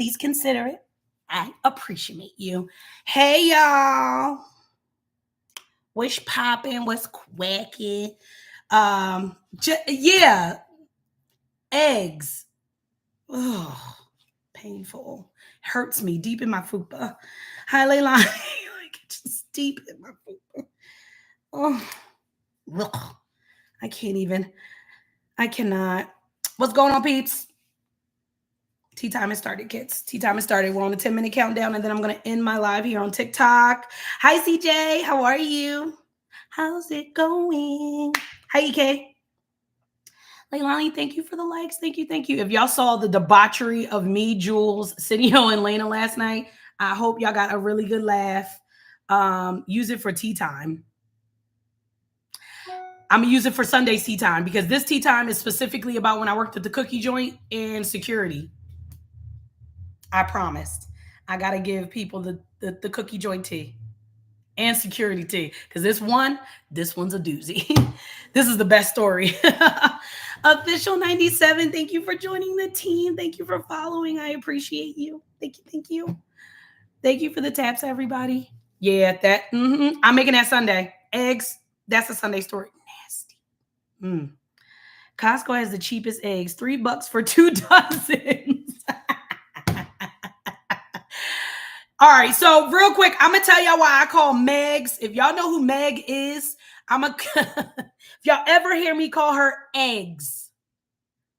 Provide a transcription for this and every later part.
Please consider it. I appreciate you. Hey, y'all. What's popping? What's quacking? Yeah, eggs. Oh, painful. Hurts me deep in my fupa. Highly line. Like just deep in my fupa. Oh, ugh. I can't even. I cannot. What's going on, peeps? Tea time has started, kids. Tea time has started. We're on a 10-minute countdown, and then I'm going to end my live here on TikTok. Hi, CJ. How are you? How's it going? Hi, EK. Leilani, thank you for the likes. Thank you. Thank you. If y'all saw the debauchery of me, Jules, Cineo, and Lena last night, I hope y'all got a really good laugh. Use it for tea time. I'm going to use it for Sunday tea time because this tea time is specifically about when I worked at the cookie joint and security. I promised. I got to give people the cookie joint tea and security tea because this one's a doozy. This is the best story. Official 97, thank you for joining the team. Thank you for following. I appreciate you. Thank you. Thank you. Thank you for the taps, everybody. Yeah, that. I'm making that Sunday. Eggs. That's a Sunday story. Nasty. Costco has the cheapest eggs. $3 for 2 dozens. All right, so real quick, I'm gonna tell y'all why I call Megs. If y'all know who Meg is, if y'all ever hear me call her eggs,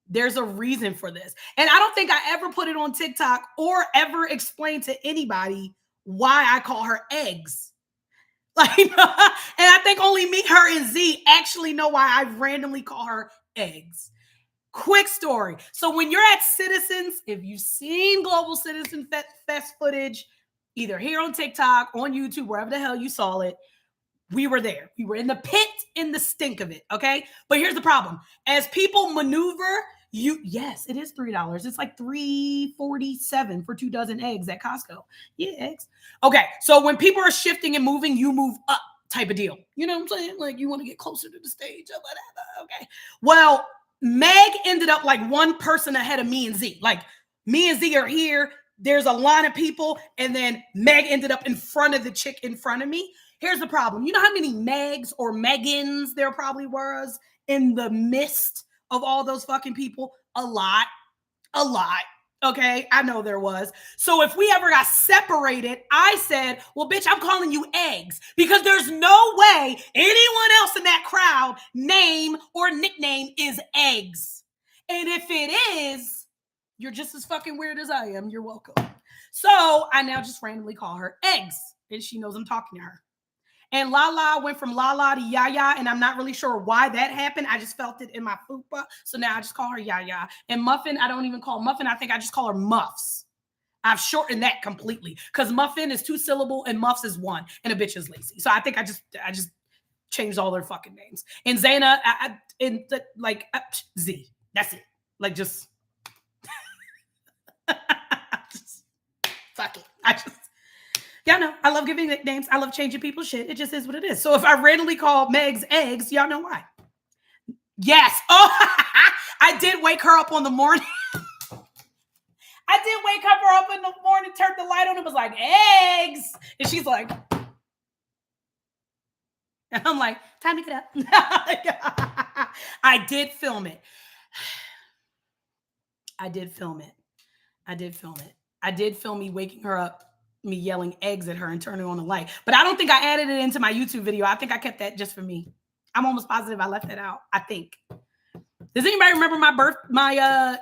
there's a reason for this. And I don't think I ever put it on TikTok or ever explained to anybody why I call her eggs. Like, and I think only me, her, and Z actually know why I randomly call her eggs. Quick story. So when you're at Citizens, if you've seen Global Citizen Fest footage, either here on TikTok, on YouTube, wherever the hell you saw it, we were there. We were in the pit, in the stink of it, okay? But here's the problem. As people maneuver, yes, it is $3. It's like $3.47 for 2 dozen eggs at Costco. Yeah, eggs. Okay, so when people are shifting and moving, you move up type of deal. You know what I'm saying? Like you want to get closer to the stage or whatever, okay? Well, Meg ended up like one person ahead of me and Z. Like me and Z are here. There's a line of people, and then Meg ended up in front of the chick in front of me. Here's the problem. You know how many Megs or Megans there probably was in the midst of all those fucking people? A lot. Okay, I know there was. So if we ever got separated, I said, well, bitch, I'm calling you eggs because there's no way anyone else in that crowd name or nickname is eggs. And if it is, you're just as fucking weird as I am. You're welcome. So I now just randomly call her eggs, and she knows I'm talking to her. And Lala went from Lala to Yaya, and I'm not really sure why that happened. I just felt it in my fupa. So now I just call her Yaya. And Muffin, I don't even call Muffin. I think I just call her Muffs. I've shortened that completely because Muffin is 2 syllable and Muffs is 1, and a bitch is lazy. So I think I just changed all their fucking names. And Zaina, Z. That's it. Like just fuck it. Y'all know, I love giving nicknames. I love changing people's shit. It just is what it is. So if I randomly call Meg's eggs, y'all know why. Yes. Oh, I did wake her up on the morning. I did wake her up in the morning, turned the light on, and was like, eggs. And she's like, and I'm like, time to get up. I did film it. I did film me waking her up, me yelling eggs at her and turning on the light. But I don't think I added it into my YouTube video. I think I kept that just for me. I'm almost positive I left that out. I think. Does anybody remember my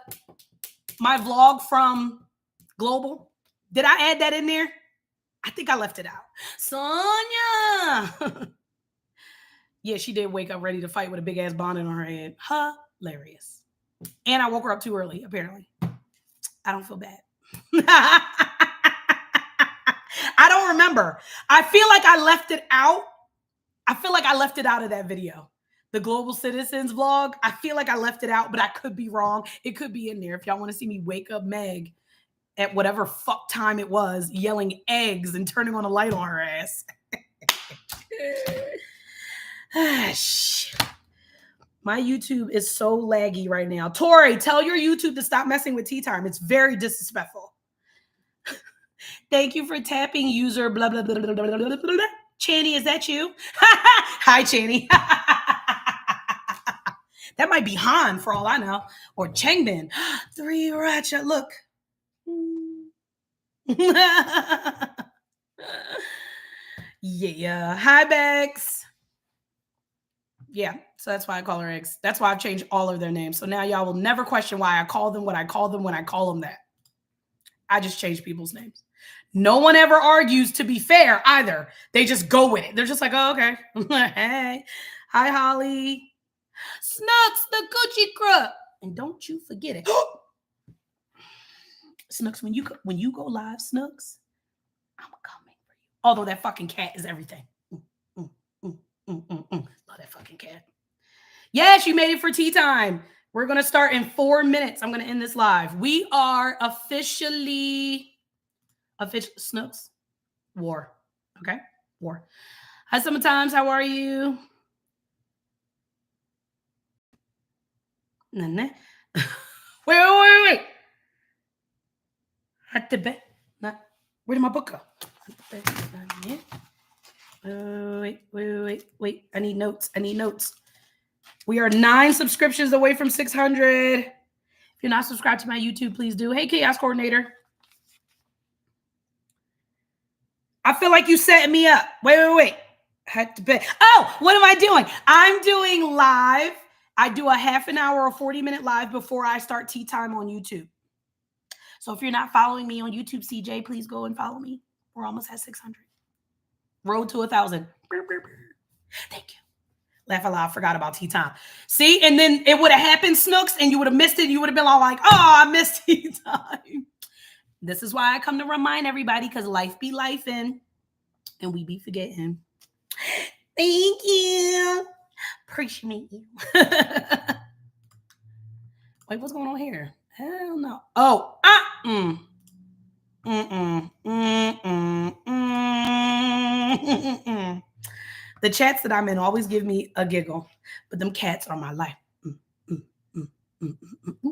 vlog from Global? Did I add that in there? I think I left it out. Sonia. Yeah, she did wake up ready to fight with a big ass bonnet on her head. Hilarious. And I woke her up too early, apparently. I don't feel bad. I don't remember. I feel like I left it out. I feel like I left it out of that video. The Global Citizens vlog. I feel like I left it out, but I could be wrong. It could be in there. If y'all want to see me wake up Meg at whatever fuck time it was, yelling eggs and turning on a light on her ass. My YouTube is so laggy right now. Tori, tell your YouTube to stop messing with tea time. It's very disrespectful. Thank you for tapping user blah, blah, blah, blah, blah, blah, blah, blah. Channy, is that you? Hi, Channy. That might be Han for all I know. Or Changbin. 3 Ratchet, look. Yeah. Hi, Bex. Yeah, so that's why I call her eggs. That's why I've changed all of their names. So now y'all will never question why I call them what I call them when I call them that. I just change people's names. No one ever argues, to be fair, either. They just go with it. They're just like, oh, okay. Hey. Hi, Holly. Snooks, the coochie crud. And don't you forget it. Snooks, when you go live, Snooks, I'm coming for you. Although that fucking cat is everything. Love that fucking cat. Yes, you made it for tea time. We're going to start in 4 minutes. I'm going to end this live. We are officially Snooks. War. Okay? War. Hi, Summertimes. How are you? Wait. At the bed. Where did my book go? Wait. I need notes. We are 9 subscriptions away from 600. If you're not subscribed to my YouTube, please do. Hey, Chaos Coordinator. I feel like you setting me up. Wait. Had to bed. Oh, what am I doing? I'm doing live. I do a half an hour or 40-minute live before I start tea time on YouTube. So if you're not following me on YouTube, CJ, please go and follow me. We're almost at 600. Road to 1,000. Thank you. Laugh out loud. Forgot about tea time. See, and then it would have happened, Snooks, and you would have missed it. You would have been all like, oh, I missed tea time. This is why I come to remind everybody, because life be lifing and we be forgetting. Thank you. Appreciate you. Wait, what's going on here? Hell no. Oh, The chats that I'm in always give me a giggle, but them cats are my life. Them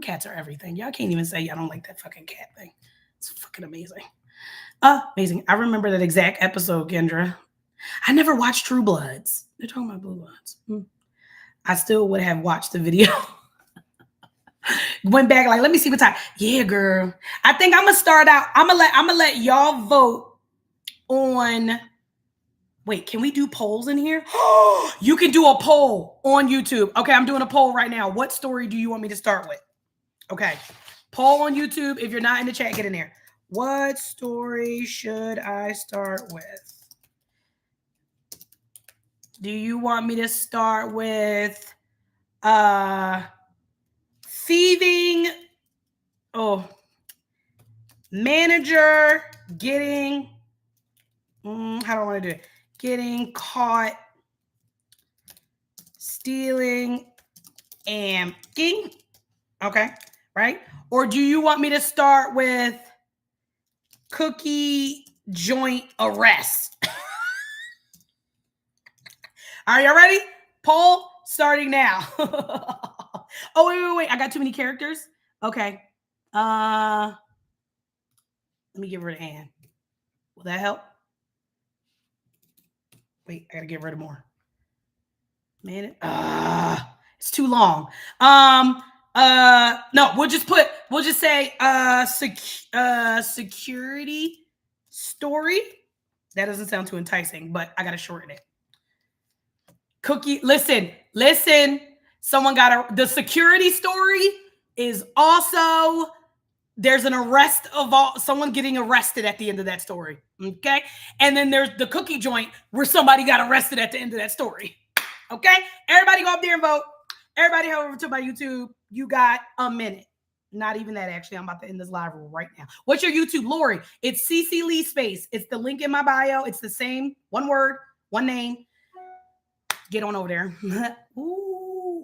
cats are everything. Y'all can't even say y'all don't like that fucking cat thing. It's fucking amazing. Amazing. I remember that exact episode, Kendra. I never watched True Bloods. They're talking about Blue Bloods. I still would have watched the video. Went back, like, let me see what time. Yeah, girl. I think I'm gonna start out. I'm gonna let y'all vote on. Wait, can we do polls in here? You can do a poll on YouTube. Okay, I'm doing a poll right now. What story do you want me to start with? Okay, poll on YouTube. If you're not in the chat, get in there. What story should I start with? Do you want me to start with thieving? Oh, manager getting, how do I want to do it? Getting caught stealing and king. Okay, right? Or do you want me to start with cookie joint arrest? Are you ready? Poll starting now. Oh, wait. I got too many characters. Okay. Let me get rid of Anne. Will that help? Wait, I gotta get rid of more. Man, it's too long. No, we'll just say security story. That doesn't sound too enticing, but I gotta shorten it. Cookie, listen. Someone the security story is also, there's an arrest of someone getting arrested at the end of that story. Okay. And then there's the cookie joint where somebody got arrested at the end of that story. Okay. Everybody go up there and vote. Everybody head over to my YouTube. You got a minute. Not even that, actually. I'm about to end this live right now. What's your YouTube, Lori? It's CC Lee Space. It's the link in my bio. It's the same. One word, one name. Get on over there. Ooh.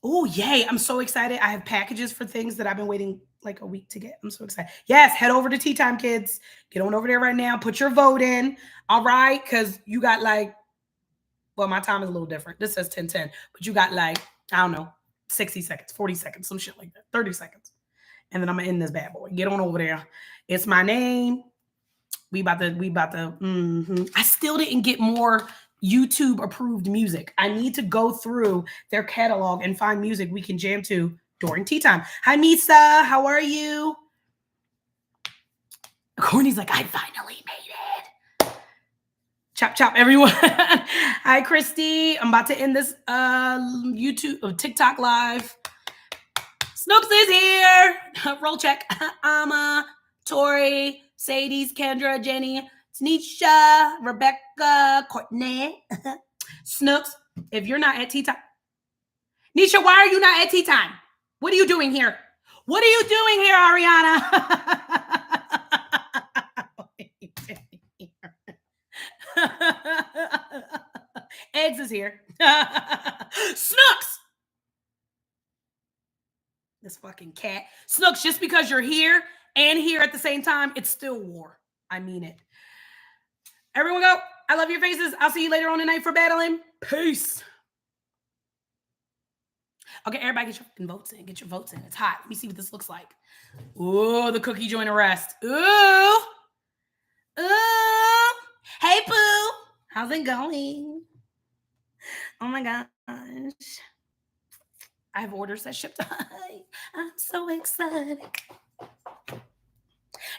Oh, yay. I'm so excited. I have packages for things that I've been waiting like a week to get. I'm so excited. Yes, head over to Tea Time, kids. Get on over there right now. Put your vote in. All right, because you got like, well, my time is a little different. This says 10:10, but you got like, I don't know, 60 seconds, 40 seconds, some shit like that, 30 seconds. and then I'm gonna end this bad boy. Get on over there. It's my name. We about to. I still didn't get more YouTube approved music. I need to go through their catalog and find music we can jam to during tea time. Hi, Misa. How are you? Courtney's like, I finally made it. Chop, chop, everyone. Hi, Christy. I'm about to end this YouTube, TikTok live. Snooks is here. Roll check. Amma, Tori, Sadie's, Kendra, Jenny, Tanisha, Rebecca, Courtney, Snooks. If you're not at tea time, Nisha, why are you not at tea time? What are you doing here? What are you doing here, Ariana? Eggs is here. Snooks. This fucking cat. Snooks, just because you're here and here at the same time, it's still war. I mean it. Everyone go. I love your faces. I'll see you later on tonight for battling. Peace. Okay, everybody get your fucking votes in. Get your votes in. It's hot. Let me see what this looks like. Ooh, the cookie joint arrest. Ooh. Ooh. Hey, Pooh. How's it going? Oh my gosh. I have orders that shipped. I'm so excited.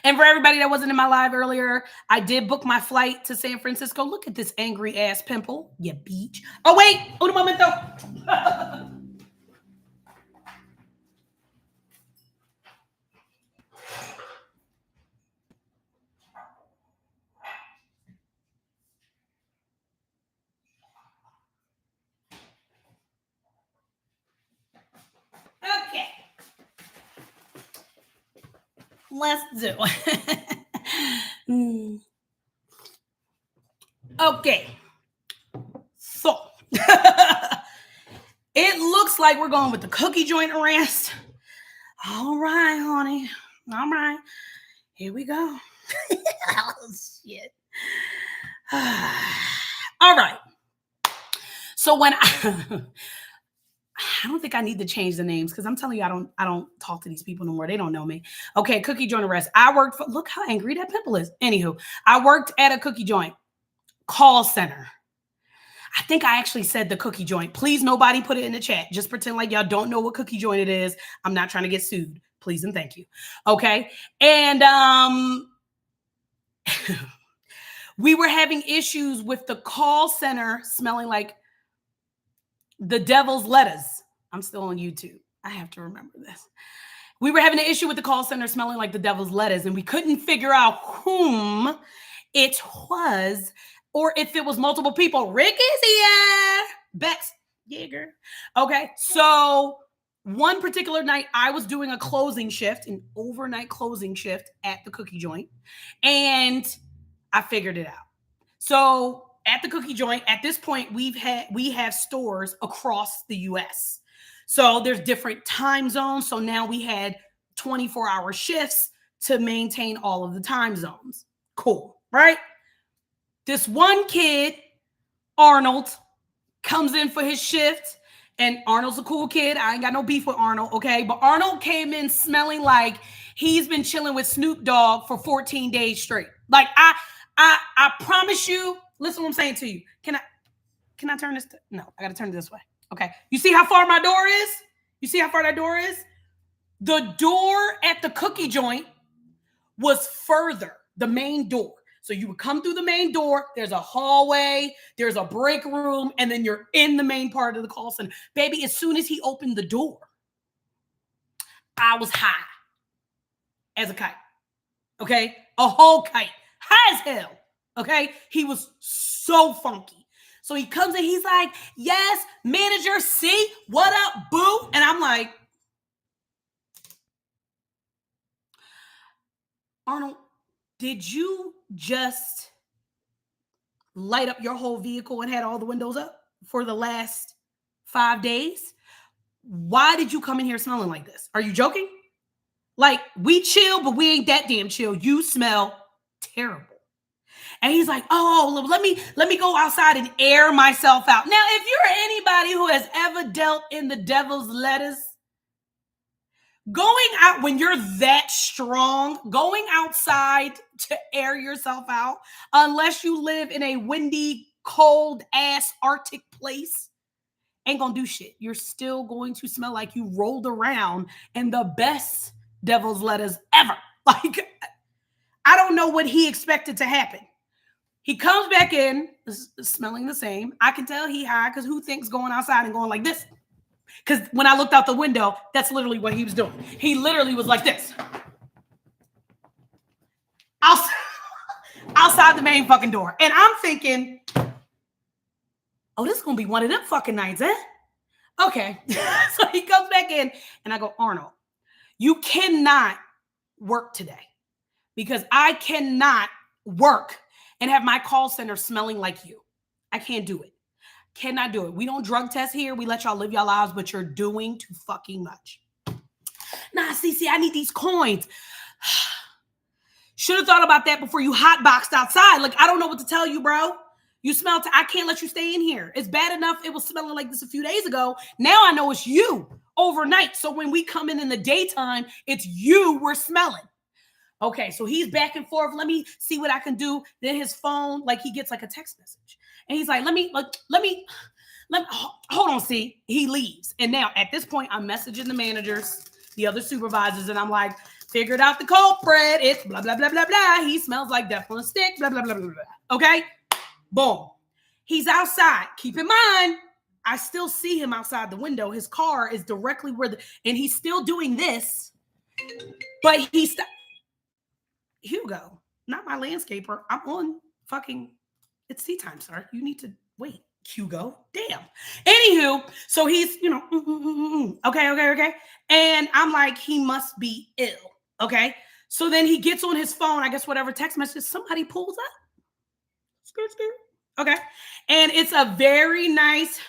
And for everybody that wasn't in my live earlier, I did book my flight to San Francisco. Look at this angry ass pimple, you beach. Oh, wait. Un momento. Okay. Let's do it. Okay. So, it looks like we're going with the cookie joint arrest. All right, honey. All right. Here we go. Oh, shit. All right. So when I don't think I need to change the names because I'm telling you, I don't talk to these people no more. They don't know me. Okay, cookie joint arrest. I worked for, look how angry that pimple is. Anywho, I worked at a cookie joint call center. I think I actually said the cookie joint. Please, nobody put it in the chat. Just pretend like y'all don't know what cookie joint it is. I'm not trying to get sued. Please and thank you. Okay. And we were having issues with the call center smelling like the devil's lettuce. I'm still on YouTube. I have to remember this. We were having an issue with the call center smelling like the devil's lettuce, and we couldn't figure out whom it was or if it was multiple people. Rick is here. Bex Yeager. Okay. So one particular night, I was doing a closing shift, an overnight closing shift at the cookie joint, and I figured it out. So at the cookie joint, at this point, we have stores across the US. So there's different time zones. So now we had 24-hour shifts to maintain all of the time zones. Cool, right? This one kid, Arnold, comes in for his shift. And Arnold's a cool kid. I ain't got no beef with Arnold, okay? But Arnold came in smelling like he's been chilling with Snoop Dogg for 14 days straight. Like, I promise you, listen what I'm saying to you. Can I turn this? No, I got to turn it this way. Okay. You see how far my door is? You see how far that door is? The door at the cookie joint was further, the main door. So you would come through the main door. There's a hallway. There's a break room. And then you're in the main part of the call center. Baby, as soon as he opened the door, I was high as a kite. Okay. A whole kite. High as hell. Okay. He was so funky. So he comes in. He's like, yes, manager C, what up, boo? And I'm like, Arnold, did you just light up your whole vehicle and had all the windows up for the last 5 days? Why did you come in here smelling like this? Are you joking? Like, we chill, but we ain't that damn chill. You smell terrible. And he's like, oh, let me go outside and air myself out. Now, if you're anybody who has ever dealt in the devil's lettuce, Going out when you're that strong, going outside to air yourself out, unless you live in a windy, cold ass Arctic place, ain't gonna do shit. You're still going to smell like you rolled around in the best devil's lettuce ever. Like, I don't know what he expected to happen. He comes back in, smelling the same. I can tell he high because who thinks going outside and going like this? Because when I looked out the window, that's literally what he was doing. He literally was like this. Outside the main fucking door. And I'm thinking, oh, this is going to be one of them fucking nights, eh? Okay. So he comes back in and I go, Arnold, you cannot work today because I cannot work and have my call center smelling like you. I can't do it. Cannot do it. We don't drug test here. We let y'all live your lives, but you're doing too fucking much. Nah, CC, I need these coins. Should have thought about that before you hotboxed outside. Like, I don't know what to tell you, bro. You smell, I can't let you stay in here. It's bad enough it was smelling like this a few days ago. Now I know it's you overnight. So when we come in the daytime, it's you we're smelling. Okay, so he's back and forth. Let me see what I can do. Then his phone, like he gets like a text message. And he's like, let me, hold on, see. He leaves. And now at this point, I'm messaging the managers, the other supervisors, and I'm like, figured out the culprit. It's blah, blah, blah, blah, blah. He smells like death on a stick, blah, blah, blah, blah, blah. Okay? Boom. He's outside. Keep in mind, I still see him outside the window. His car is directly and he's still doing this, but he's, Hugo, not my landscaper. I'm on fucking, it's tea time, sir. You need to wait, Hugo. Damn. Anywho, so he's, okay. And I'm like, he must be ill. Okay. So then he gets on his phone, I guess whatever text message, somebody pulls up. Skirt. Okay. And it's a very nice,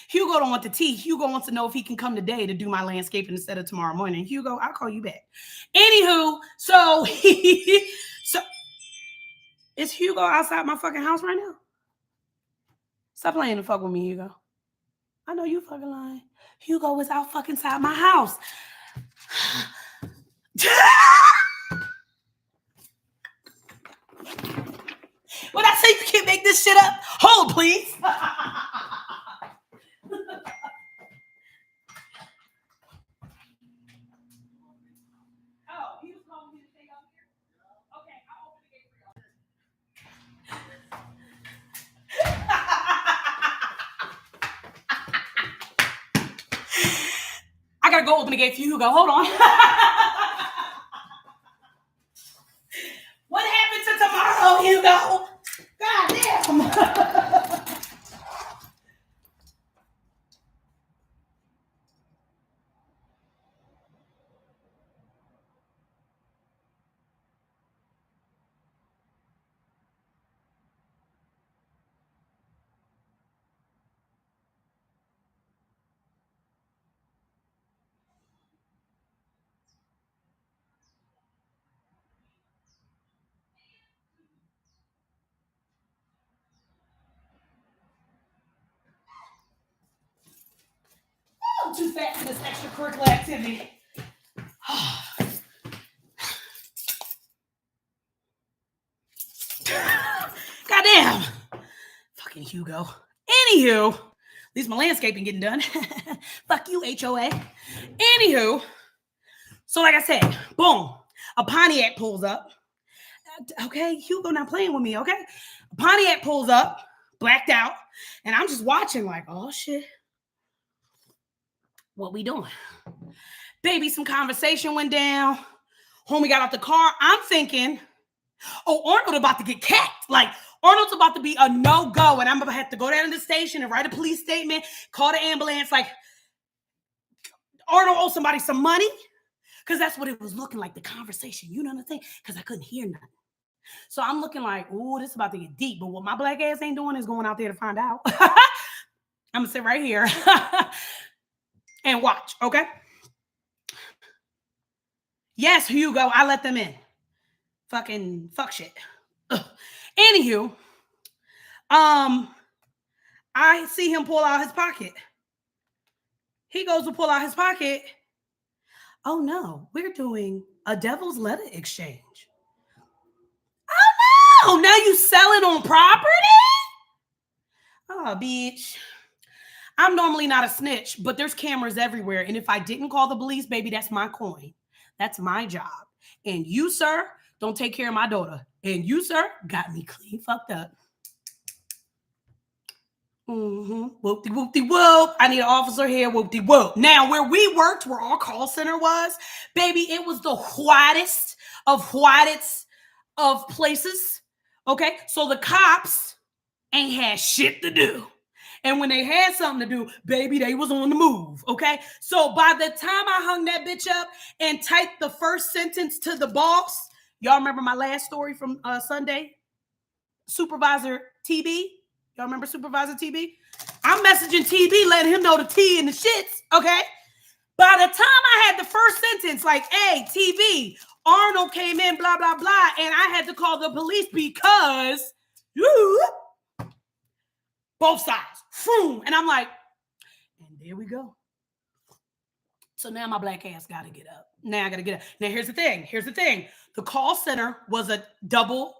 Hugo don't want the tea. Hugo wants to know if he can come today to do my landscaping instead of tomorrow morning. Hugo, I'll call you back. Anywho, so is Hugo outside my fucking house right now? Stop playing the fuck with me, Hugo. I know you fucking lying. Hugo is out fucking inside my house. When I say you can't make this shit up, hold please. I gotta go open the gate for you, Hugo. Hold on. What happened to tomorrow, Hugo? God damn. I'm too fat for this extracurricular activity. Goddamn. Fucking Hugo. Anywho, at least my landscaping getting done. Fuck you, HOA. Anywho, so like I said, boom, a Pontiac pulls up. Okay, Hugo not playing with me, okay? A Pontiac pulls up, blacked out, and I'm just watching like, oh shit. What we doing? Baby, some conversation went down. Homie got out the car. I'm thinking, oh, Arnold about to get capped. Like, Arnold's about to be a no-go, and I'm going to have to go down to the station and write a police statement, call the ambulance. Like, Arnold owes somebody some money? Because that's what it was looking like, the conversation. You know what I'm saying? Because I couldn't hear nothing. So I'm looking like, ooh, this is about to get deep. But what my black ass ain't doing is going out there to find out. I'm going to sit right here and watch, okay? Yes, Hugo, I let them in. Fucking fuck shit. Ugh. Anywho, I see him pull out his pocket. He goes to pull out his pocket. Oh no, we're doing a devil's letter exchange. Oh, now you selling on property? Oh, bitch. I'm normally not a snitch, but there's cameras everywhere. And if I didn't call the police, baby, that's my coin. That's my job. And you, sir, don't take care of my daughter. And you, sir, got me clean fucked up. Whoop-de whoop-de whoop. I need an officer here. Whoop-de whoop. Now, where we worked, where our call center was, baby, it was the whitest of places. Okay, so the cops ain't had shit to do. And when they had something to do, baby, they was on the move, okay? So by the time I hung that bitch up and typed the first sentence to the boss, y'all remember my last story from Sunday? Supervisor TB? Y'all remember Supervisor TB? I'm messaging TB, letting him know the T and the shits, okay? By the time I had the first sentence, like, hey, TB, Arnold came in, blah, blah, blah, and I had to call the police because both sides. And I'm like, and there we go. So now my black ass got to get up. Now I got to get up. Now here's the thing. The call center was a double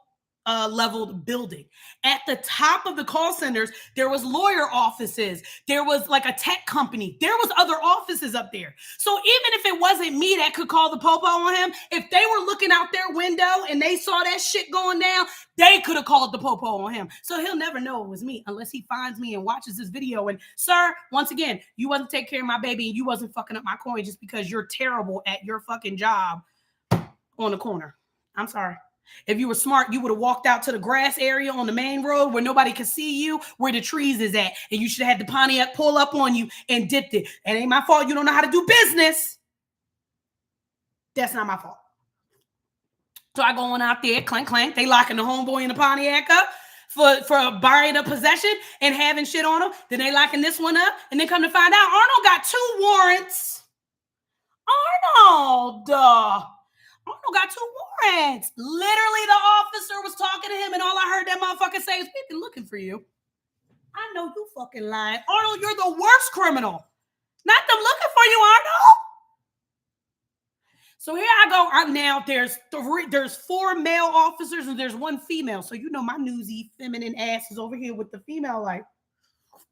leveled building. At the top of the call centers, there was lawyer offices. There was like a tech company. There was other offices up there. So even if it wasn't me that could call the popo on him, if they were looking out their window and they saw that shit going down, they could have called the popo on him. So he'll never know it was me unless he finds me and watches this video. And sir, once again, you wasn't taking care of my baby and you wasn't fucking up my coin just because you're terrible at your fucking job on the corner. I'm sorry. If you were smart, you would have walked out to the grass area on the main road where nobody could see you, where the trees is at. And you should have had the Pontiac pull up on you and dipped it. It ain't my fault you don't know how to do business. That's not my fault. So I go on out there, clank, clank. They locking the homeboy in the Pontiac up for buying a possession and having shit on them. Then they locking this one up. And then come to find out, Arnold got 2 warrants. Arnold got 2 warrants. Literally, the officer was talking to him, and all I heard that motherfucker say is, we've been looking for you. I know you fucking lying. Arnold, you're the worst criminal. Not them looking for you, Arnold. So here I go. Now there's 4 male officers and there's 1 female. So you know my newsy feminine ass is over here with the female like, what's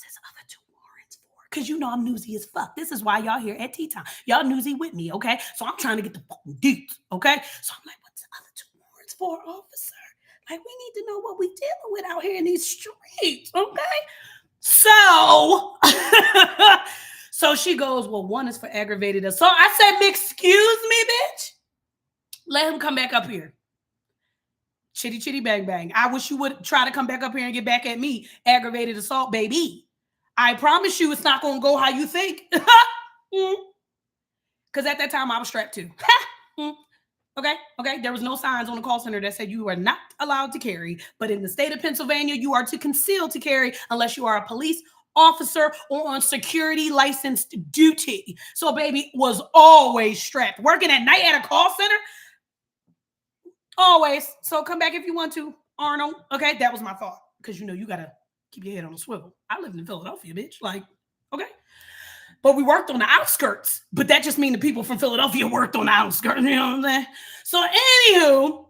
this other 2 warrants for? Because you know I'm newsy as fuck. This is why y'all here at tea time. Y'all newsy with me, okay? So I'm trying to get the fucking deets, okay? So I'm like, what's the other 2 warrants for, officer? Like, we need to know what we dealing with out here in these streets, okay? So... So she goes, well, 1 is for aggravated assault. I said, excuse me, bitch. Let him come back up here. Chitty, chitty, bang, bang. I wish you would try to come back up here and get back at me. Aggravated assault, baby. I promise you it's not going to go how you think. Because at that time, I was strapped too. Okay. There was no signs on the call center that said you are not allowed to carry. But in the state of Pennsylvania, you are to conceal to carry unless you are a police officer or on security licensed duty. So baby was always strapped. Working at night at a call center? Always. So come back if you want to, Arnold. Okay, that was my fault. Because you know you gotta keep your head on a swivel. I lived in Philadelphia, bitch. Like, okay. But we worked on the outskirts. But that just means the people from Philadelphia worked on the outskirts. You know what I'm saying? So anywho,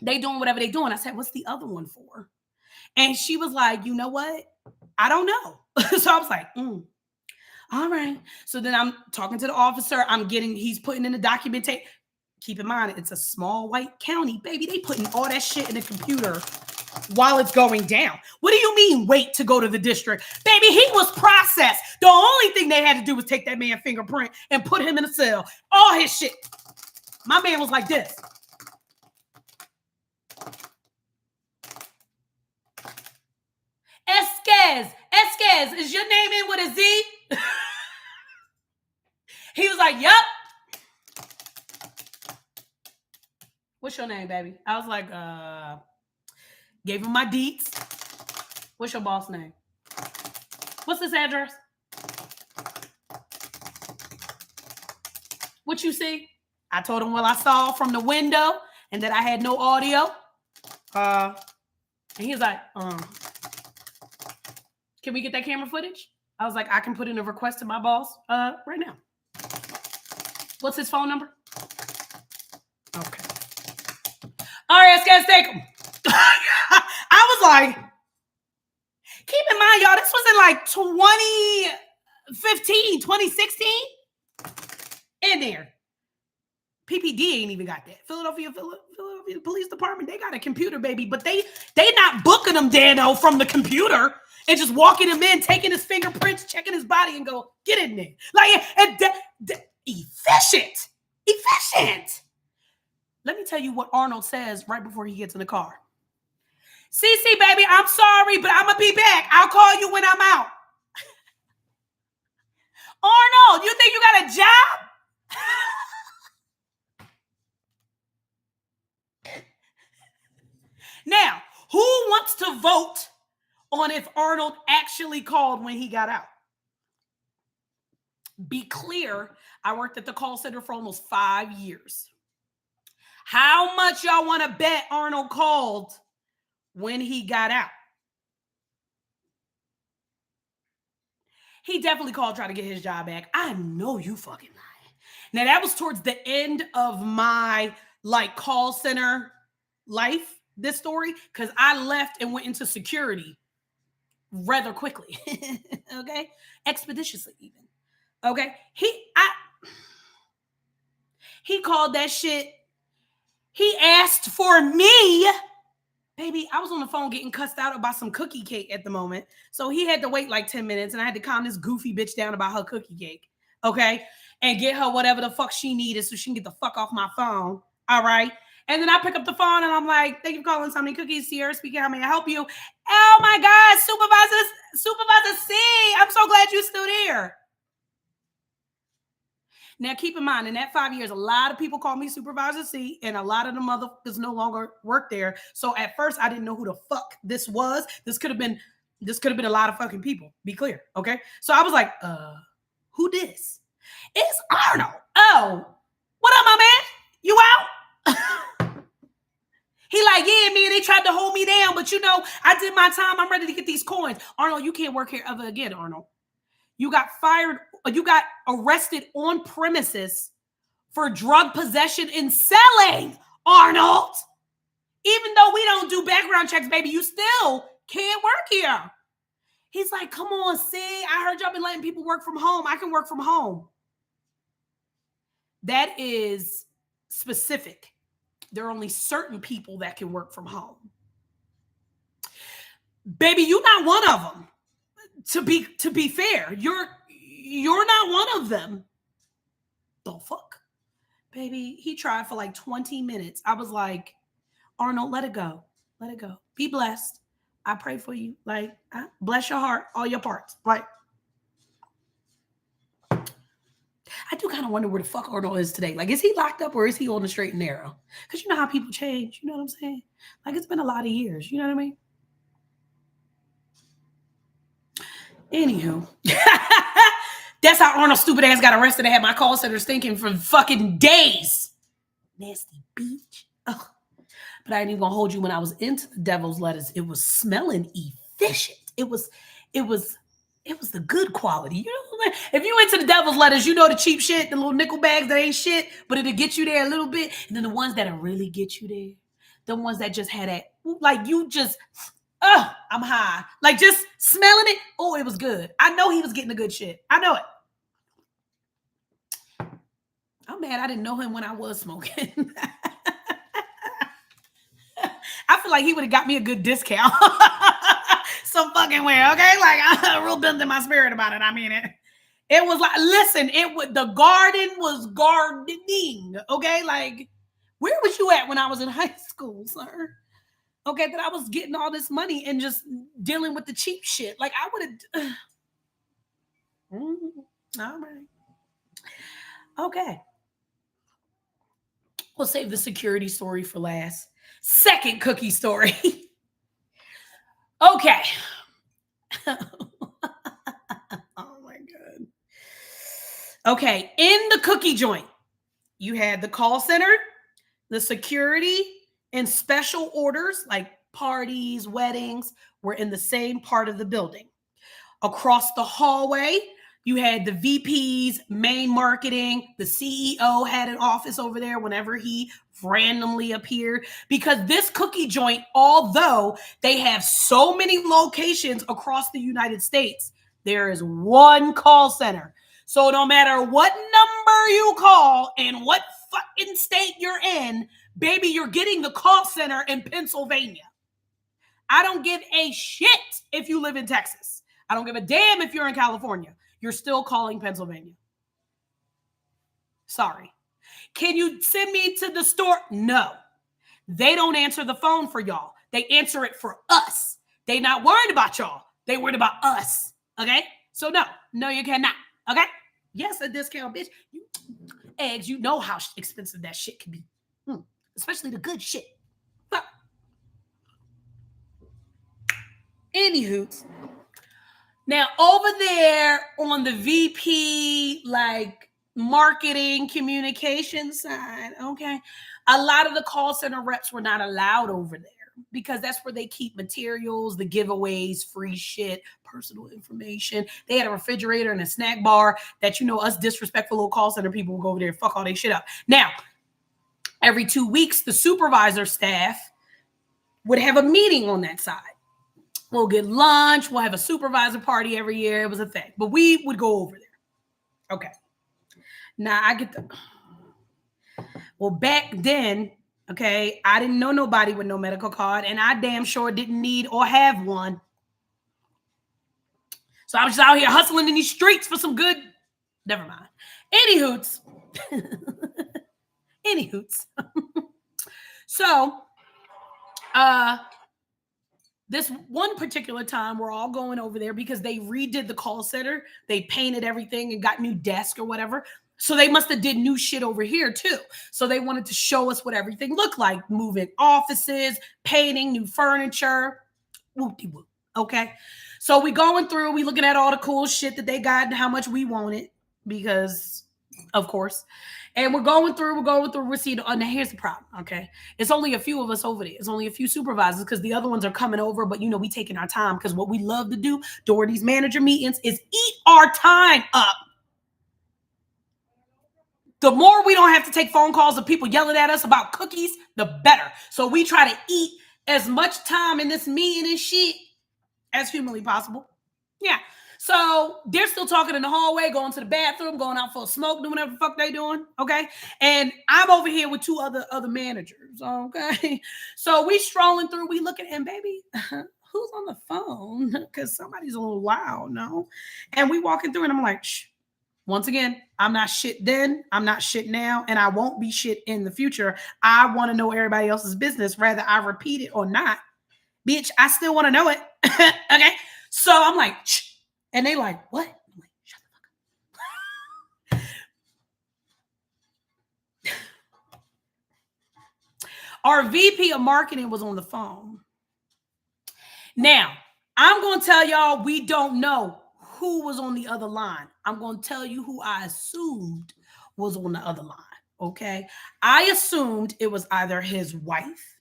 they doing whatever they doing. I said, what's the other one for? And she was like, you know what? I don't know. So I was like, all right. So then I'm talking to the officer. He's putting in the documentation. Keep in mind, it's a small white county, baby. They putting all that shit in the computer while it's going down. What do you mean wait to go to the district? Baby, he was processed. The only thing they had to do was take that man's fingerprint and put him in a cell. All his shit. My man was like this. Esquez, is your name in with a Z? He was like, yup. What's your name, baby? I was like, gave him my deets. What's your boss name? What's this address? What you see? I told him what I saw from the window and that I had no audio. And he was like, can we get that camera footage? I was like, I can put in a request to my boss right now. What's his phone number? Okay. All right, let's take him. I was like, keep in mind, y'all, this was in like 2015, 2016. In there. PPD ain't even got that. Philadelphia Police Department, they got a computer, baby, but they not booking him, Dano, from the computer and just walking him in, taking his fingerprints, checking his body, and go, get in there. Like, efficient. Let me tell you what Arnold says right before he gets in the car. CC, baby, I'm sorry, but I'm going to be back. I'll call you when I'm out. Arnold, you think you got a job? Now, who wants to vote on if Arnold actually called when he got out? Be clear, I worked at the call center for almost 5 years. How much y'all want to bet Arnold called when he got out? He definitely called trying to get his job back. I know you fucking lying. Now, that was towards the end of my call center life, this story, because I left and went into security rather quickly. Okay? Expeditiously even. Okay? He called that shit. He asked for me. Baby, I was on the phone getting cussed out about some cookie cake at the moment. So he had to wait like 10 minutes and I had to calm this goofy bitch down about her cookie cake. Okay? And get her whatever the fuck she needed so she can get the fuck off my phone. All right? And then I pick up the phone and I'm like, thank you for calling Something Cookies. Sierra speaking. How may I help you? Oh my God, Supervisor C. I'm so glad you're still there. Now, keep in mind, in that 5 years, a lot of people call me Supervisor C, and a lot of the motherfuckers no longer work there. So at first, I didn't know who the fuck this was. This could have been a lot of fucking people. Be clear, okay? So I was like, who this? It's Arnold. Oh, what up, my man? You out? He like, yeah, man, they tried to hold me down, but I did my time. I'm ready to get these coins. Arnold, you can't work here ever again, Arnold. You got fired. You got arrested on premises for drug possession and selling, Arnold. Even though we don't do background checks, baby, you still can't work here. He's like, come on, see, I heard y'all been letting people work from home. I can work from home. That is specific. There are only certain people that can work from home. Baby, you're not one of them. To be fair, you're not one of them. The fuck? Baby, he tried for like 20 minutes. I was like, Arnold, let it go. Let it go. Be blessed. I pray for you. Like, bless your heart, all your parts. Like, I do kind of wonder where the fuck Arnold is today. Like, is he locked up or is he on the straight and narrow? Because you know how people change. You know what I'm saying? Like, it's been a lot of years. You know what I mean? Anywho. That's how Arnold's stupid ass got arrested. I had my call center stinking for fucking days. Nasty bitch. Ugh. But I ain't even gonna hold you. When I was into the devil's lettuce, it was smelling efficient. It was the good quality. You know, if you into the devil's lettuce, you know the cheap shit, the little nickel bags that ain't shit, but it'll get you there a little bit. And then the ones that'll really get you there, the ones that just had that, like you just, I'm high. Like just smelling it. Oh, it was good. I know he was getting the good shit. I know it. I'm mad I didn't know him when I was smoking. I feel like he would have got me a good discount. Some fucking way, okay? Like, I'm real bent in my spirit about it. I mean, it was like, listen, the garden was gardening, okay? Like, where was you at when I was in high school, sir? Okay, that I was getting all this money and just dealing with the cheap shit. Like, I would have... All right. Okay. We'll save the security story for last. Second cookie story. Okay. Oh my God. Okay. In the cookie joint, you had the call center, the security, and special orders like parties, weddings were in the same part of the building. Across the hallway, You had the VP's main marketing. The CEO had an office over there whenever he randomly appeared. Because this cookie joint, although they have so many locations across the United States, there is one call center. So no matter what number you call and what fucking state you're in, baby, you're getting the call center in Pennsylvania. I don't give a shit if you live in Texas. I don't give a damn if you're in California. You're still calling Pennsylvania. Sorry. Can you send me to the store? No. They don't answer the phone for y'all. They answer it for us. They not worried about y'all. They worried about us. Okay? So no, you cannot. Okay? Yes, a discount, bitch. Eggs, you know how expensive that shit can be. Especially the good shit. Anywho, now over there on the VP, like marketing communication side, okay, a lot of the call center reps were not allowed over there because that's where they keep materials, the giveaways, free shit, personal information. They had a refrigerator and a snack bar that, you know, us disrespectful little call center people will go over there and fuck all their shit up. Now, every 2 weeks, the supervisor staff would have a meeting on that side. We'll get lunch. We'll have a supervisor party every year. It was a thing. But we would go over there. Okay. Now I get the... Well, back then, okay, I didn't know nobody with no medical card, and I damn sure didn't need or have one. So I was just out here hustling in these streets for some good... Never mind. Anywhoots. So, this one particular time, we're all going over there because they redid the call center. They painted everything and got new desks or whatever. So they must have did new shit over here too. So they wanted to show us what everything looked like. Moving offices, painting, new furniture. Whoop-de-whoop. Okay. So we going through, we looking at all the cool shit that they got and how much we wanted because, of course. And we're going through, we're seeing, and here's the problem, okay? It's only a few of us over there. It's only a few supervisors because the other ones are coming over, but, you know, we taking our time because what we love to do during these manager meetings is eat our time up. The more we don't have to take phone calls of people yelling at us about cookies, the better. So we try to eat as much time in this meeting and shit as humanly possible. Yeah. So they're still talking in the hallway, going to the bathroom, going out for a smoke, doing whatever the fuck they doing. Okay. And I'm over here with two other managers. Okay. So we strolling through, we looking at him, baby, who's on the phone? Because somebody's a little loud, no? And we walking through and I'm like, shh. Once again, I'm not shit then, I'm not shit now, and I won't be shit in the future. I want to know everybody else's business, whether I repeat it or not. Bitch, I still want to know it. Okay. So I'm like, shh. And they like, what? I'm like, shut the fuck up. Our VP of marketing was on the phone. Now, I'm going to tell y'all we don't know who was on the other line. I'm going to tell you who I assumed was on the other line, okay? I assumed it was either his wife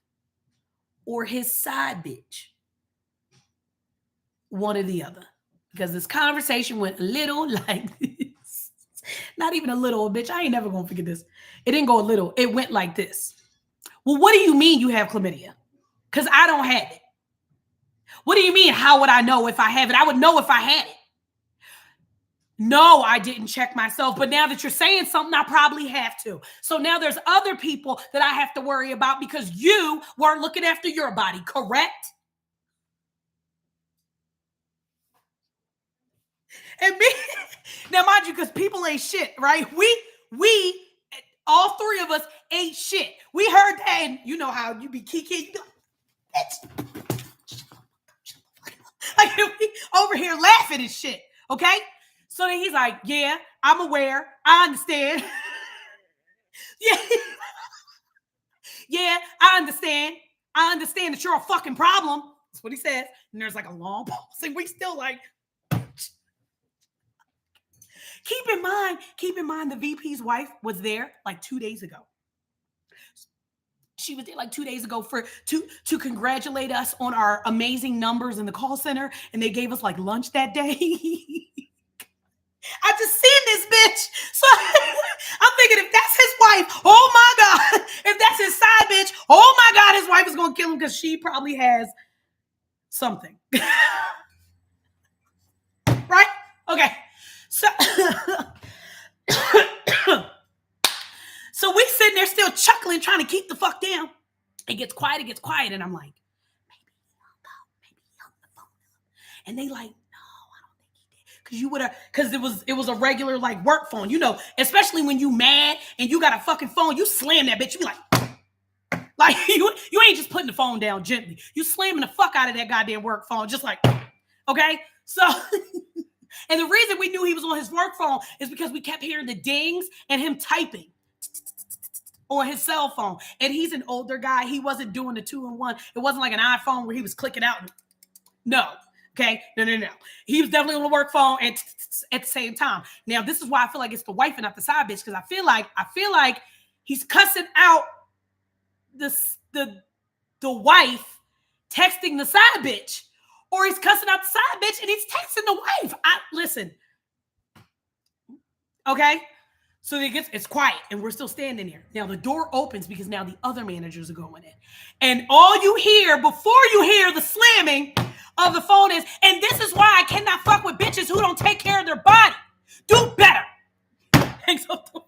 or his side bitch. One or the other. Because this conversation went a little like this. Not even a little, bitch. I ain't never going to forget this. It didn't go a little. It went like this. Well, what do you mean you have chlamydia? Because I don't have it. What do you mean, how would I know if I have it? I would know if I had it. No, I didn't check myself. But now that you're saying something, I probably have to. So now there's other people that I have to worry about because you weren't looking after your body, correct? And me, now mind you, because people ain't shit, right? We, all three of us ain't shit. We heard that, and you know how you be kiki, you know, bitch. Like we over here laughing and shit, okay? So then he's like, yeah, I'm aware. I understand. Yeah, I understand. I understand that you're a fucking problem. That's what he says. And there's like a long pause. And we still like, keep in mind, the VP's wife was there like 2 days ago. She was there like 2 days ago to congratulate us on our amazing numbers in the call center. And they gave us like lunch that day. I just seen this bitch. So I'm thinking, if that's his wife, oh my God. If that's his side bitch, oh my God, his wife is going to kill him because she probably has something. Right? Okay. So, so we sitting there still chuckling, trying to keep the fuck down. It gets quiet, and I'm like, maybe he hung the phone up. And they like, because you would have, because it was a regular like work phone, you know, especially when you mad and you got a fucking phone, you slam that bitch, you be like you ain't just putting the phone down gently, you slamming the fuck out of that goddamn work phone, just like, okay. So and the reason we knew he was on his work phone is because we kept hearing the dings and him typing on his cell phone. And he's an older guy, he wasn't doing the 2-in-1. It wasn't like an iPhone where he was clicking out. No. Okay, no. He was definitely on the work phone and at the same time. Now, this is why I feel like it's the wife and not the side bitch, because I feel like he's cussing out the wife, texting the side bitch, or he's cussing out the side bitch and he's texting the wife. Listen. Okay, so it's quiet and we're still standing there. Now the door opens because now the other managers are going in, and all you hear before you hear the slamming of the phone is, and this is why I cannot fuck with bitches who don't take care of their body. Do better. Hangs up the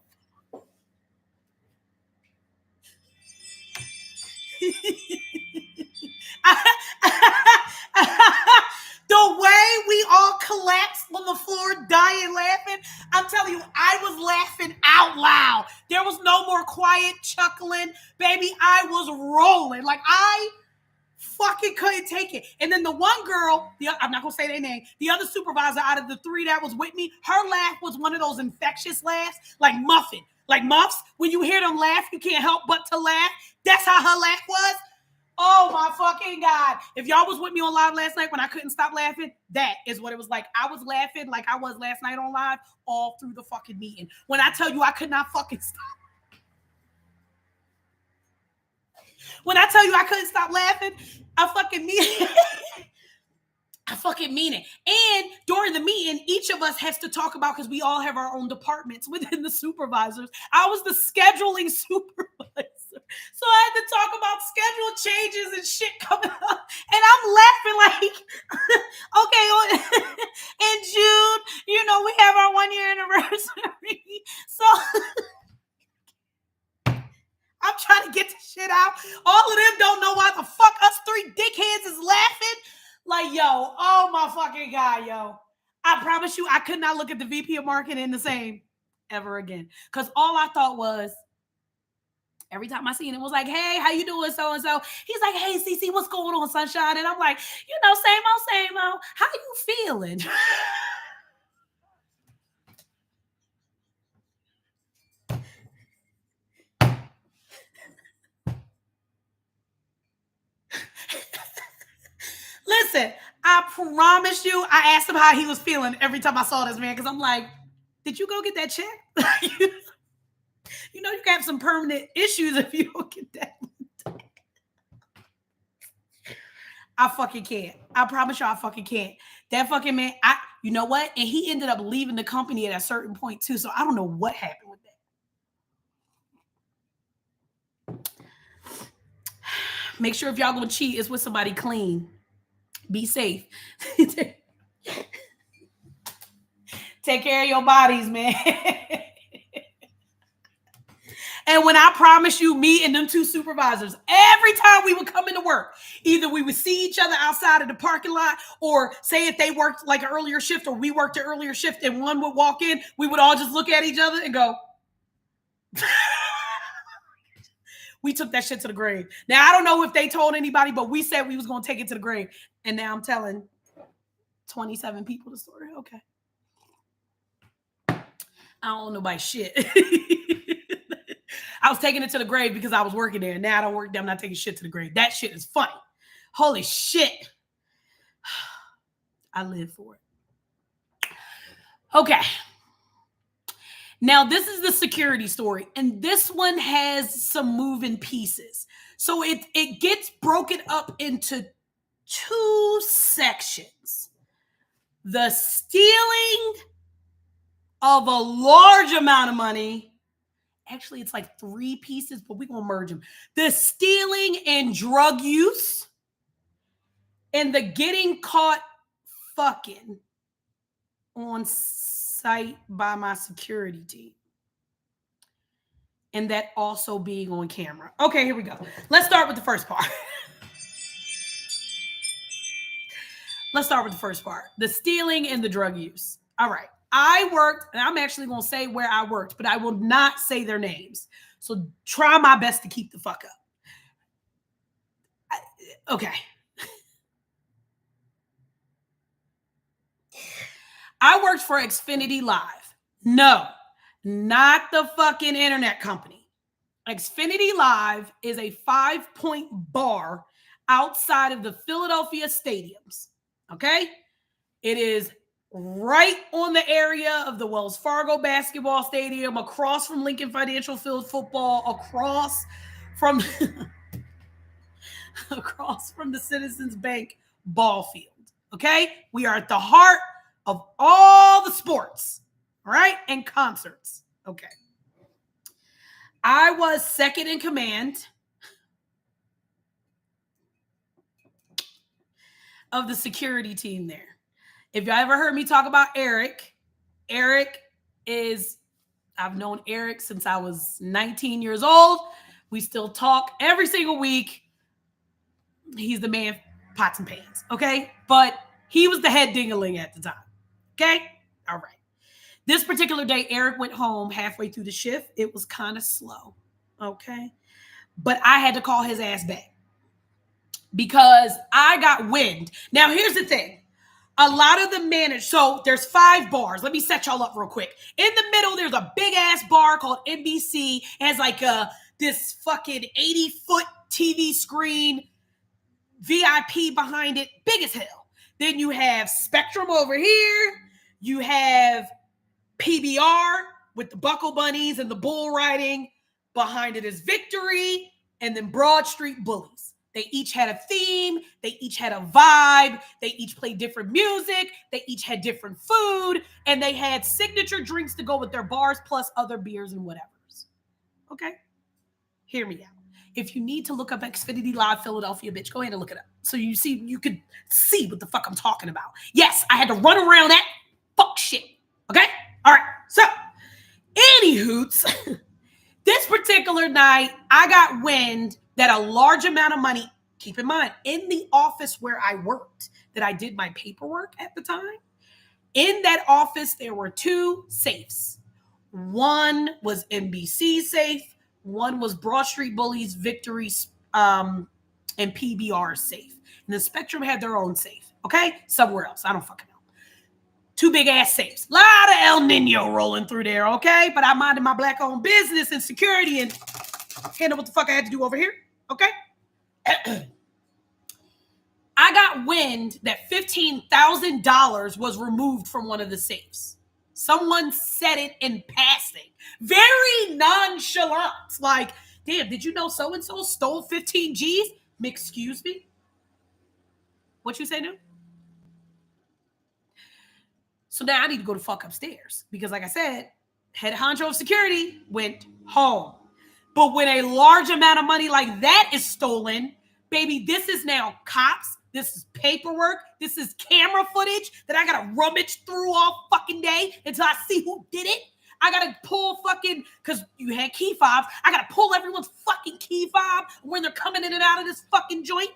the way we all collapsed on the floor, dying laughing. I'm telling you, I was laughing out loud. There was no more quiet chuckling. Baby, I was rolling. Like, I fucking couldn't take it. And then the one girl, I'm not gonna say their name, the other supervisor out of the three that was with me, her laugh was one of those infectious laughs, like Muffin, like Muffs. When you hear them laugh, you can't help but to laugh. That's how her laugh was. Oh my fucking God. If y'all was with me on live last night when I couldn't stop laughing, that is what it was like. I was laughing like I was last night on live all through the fucking meeting. When I tell you I could not fucking stop. When I tell you I couldn't stop laughing, I fucking mean it. I fucking mean it. And during the meeting, each of us has to talk about, because we all have our own departments within the supervisors. I was the scheduling supervisor. So I had to talk about schedule changes and shit coming up. And I'm laughing like, okay, in June, you know, we have our 1-year anniversary. So I'm trying to get the shit out. All of them don't know why the fuck us three dickheads is laughing. Like, yo, oh my fucking God, yo. I promise you, I could not look at the VP of marketing the same ever again. Because all I thought was, every time I seen him, was like, hey, how you doing, so-and-so? He's like, hey, CC, what's going on, sunshine? And I'm like, you know, same old. How you feeling? Listen, I promise you, I asked him how he was feeling every time I saw this man, because I'm like, did you go get that check? You know, you can have some permanent issues if you don't get that. I fucking can't. I promise you, I fucking can't. That fucking man, you know what? And he ended up leaving the company at a certain point too. So I don't know what happened with that. Make sure if y'all gonna cheat, it's with somebody clean. Be safe. Take care of your bodies, man. And when I promise you, me and them two supervisors, every time we would come into work, either we would see each other outside of the parking lot, or say if they worked like an earlier shift or we worked an earlier shift and one would walk in, we would all just look at each other and go, we took that shit to the grave. Now, I don't know if they told anybody, but we said we was going to take it to the grave. And now I'm telling 27 people the story. Okay. I don't know nobody shit. I was taking it to the grave because I was working there. Now I don't work there. I'm not taking shit to the grave. That shit is funny. Holy shit. I live for it. Okay. Now, this is the security story, and this one has some moving pieces. So it gets broken up into 2 sections. The stealing of a large amount of money. Actually, it's like 3 pieces, but we're going to merge them. The stealing and drug use and the getting caught fucking on site by my security team. And that also being on camera. Okay, here we go. Let's start with the first part. Let's start with the first part. The stealing and the drug use. All right. I worked, and I'm actually going to say where I worked, but I will not say their names. So try my best to keep the fuck up. Okay. I worked for Xfinity Live. No, not the fucking internet company. Xfinity Live is a 5-point bar outside of the Philadelphia stadiums. Okay? It is right on the area of the Wells Fargo basketball stadium, across from Lincoln Financial Field football, across from the Citizens Bank ball field. Okay? We are at the heart of all the sports, all right? And concerts. Okay. I was second in command of the security team there. If y'all ever heard me talk about Eric is, I've known Eric since I was 19 years old. We still talk every single week. He's the man, pots and pans, okay? But he was the head ding-a-ling at the time, okay? All right. This particular day, Eric went home halfway through the shift. It was kind of slow, okay? But I had to call his ass back because I got wind. Now, here's the thing. A lot of the managers, so there's 5 bars. Let me set y'all up real quick. In the middle, there's a big-ass bar called NBC. It has like this fucking 80-foot TV screen, VIP behind it, big as hell. Then you have Spectrum over here. You have PBR with the Buckle Bunnies and the bull riding. Behind it is Victory, and then Broad Street Bullies. They each had a theme. They each had a vibe. They each played different music. They each had different food. And they had signature drinks to go with their bars, plus other beers and whatevers. Okay? Hear me out. If you need to look up Xfinity Live Philadelphia, bitch, go ahead and look it up. So you could see what the fuck I'm talking about. Yes, I had to run around that fuck shit. Okay? All right. So, anywhoots, this particular night, I got wind that a large amount of money, keep in mind, in the office where I worked, that I did my paperwork at the time, in that office, there were 2 safes. One was NBC safe. One was Broad Street Bullies, Victory, and PBR safe. And the Spectrum had their own safe, okay? Somewhere else. I don't fucking know. 2 big-ass safes. A lot of El Nino rolling through there, okay? But I minded my black-owned business and security and handle what the fuck I had to do over here, okay? I got wind that $15,000 was removed from one of the safes. Someone said it in passing. Very nonchalant. Like, damn, did you know so-and-so stole 15 G's? Excuse me? What you say now? So now I need to go the fuck upstairs. Because like I said, head honcho of security went home. But when a large amount of money like that is stolen, baby, this is now cops. This is paperwork. This is camera footage that I got to rummage through all fucking day until I see who did it. I got to pull fucking, because you had key fobs, I got to pull everyone's fucking key fob when they're coming in and out of this fucking joint.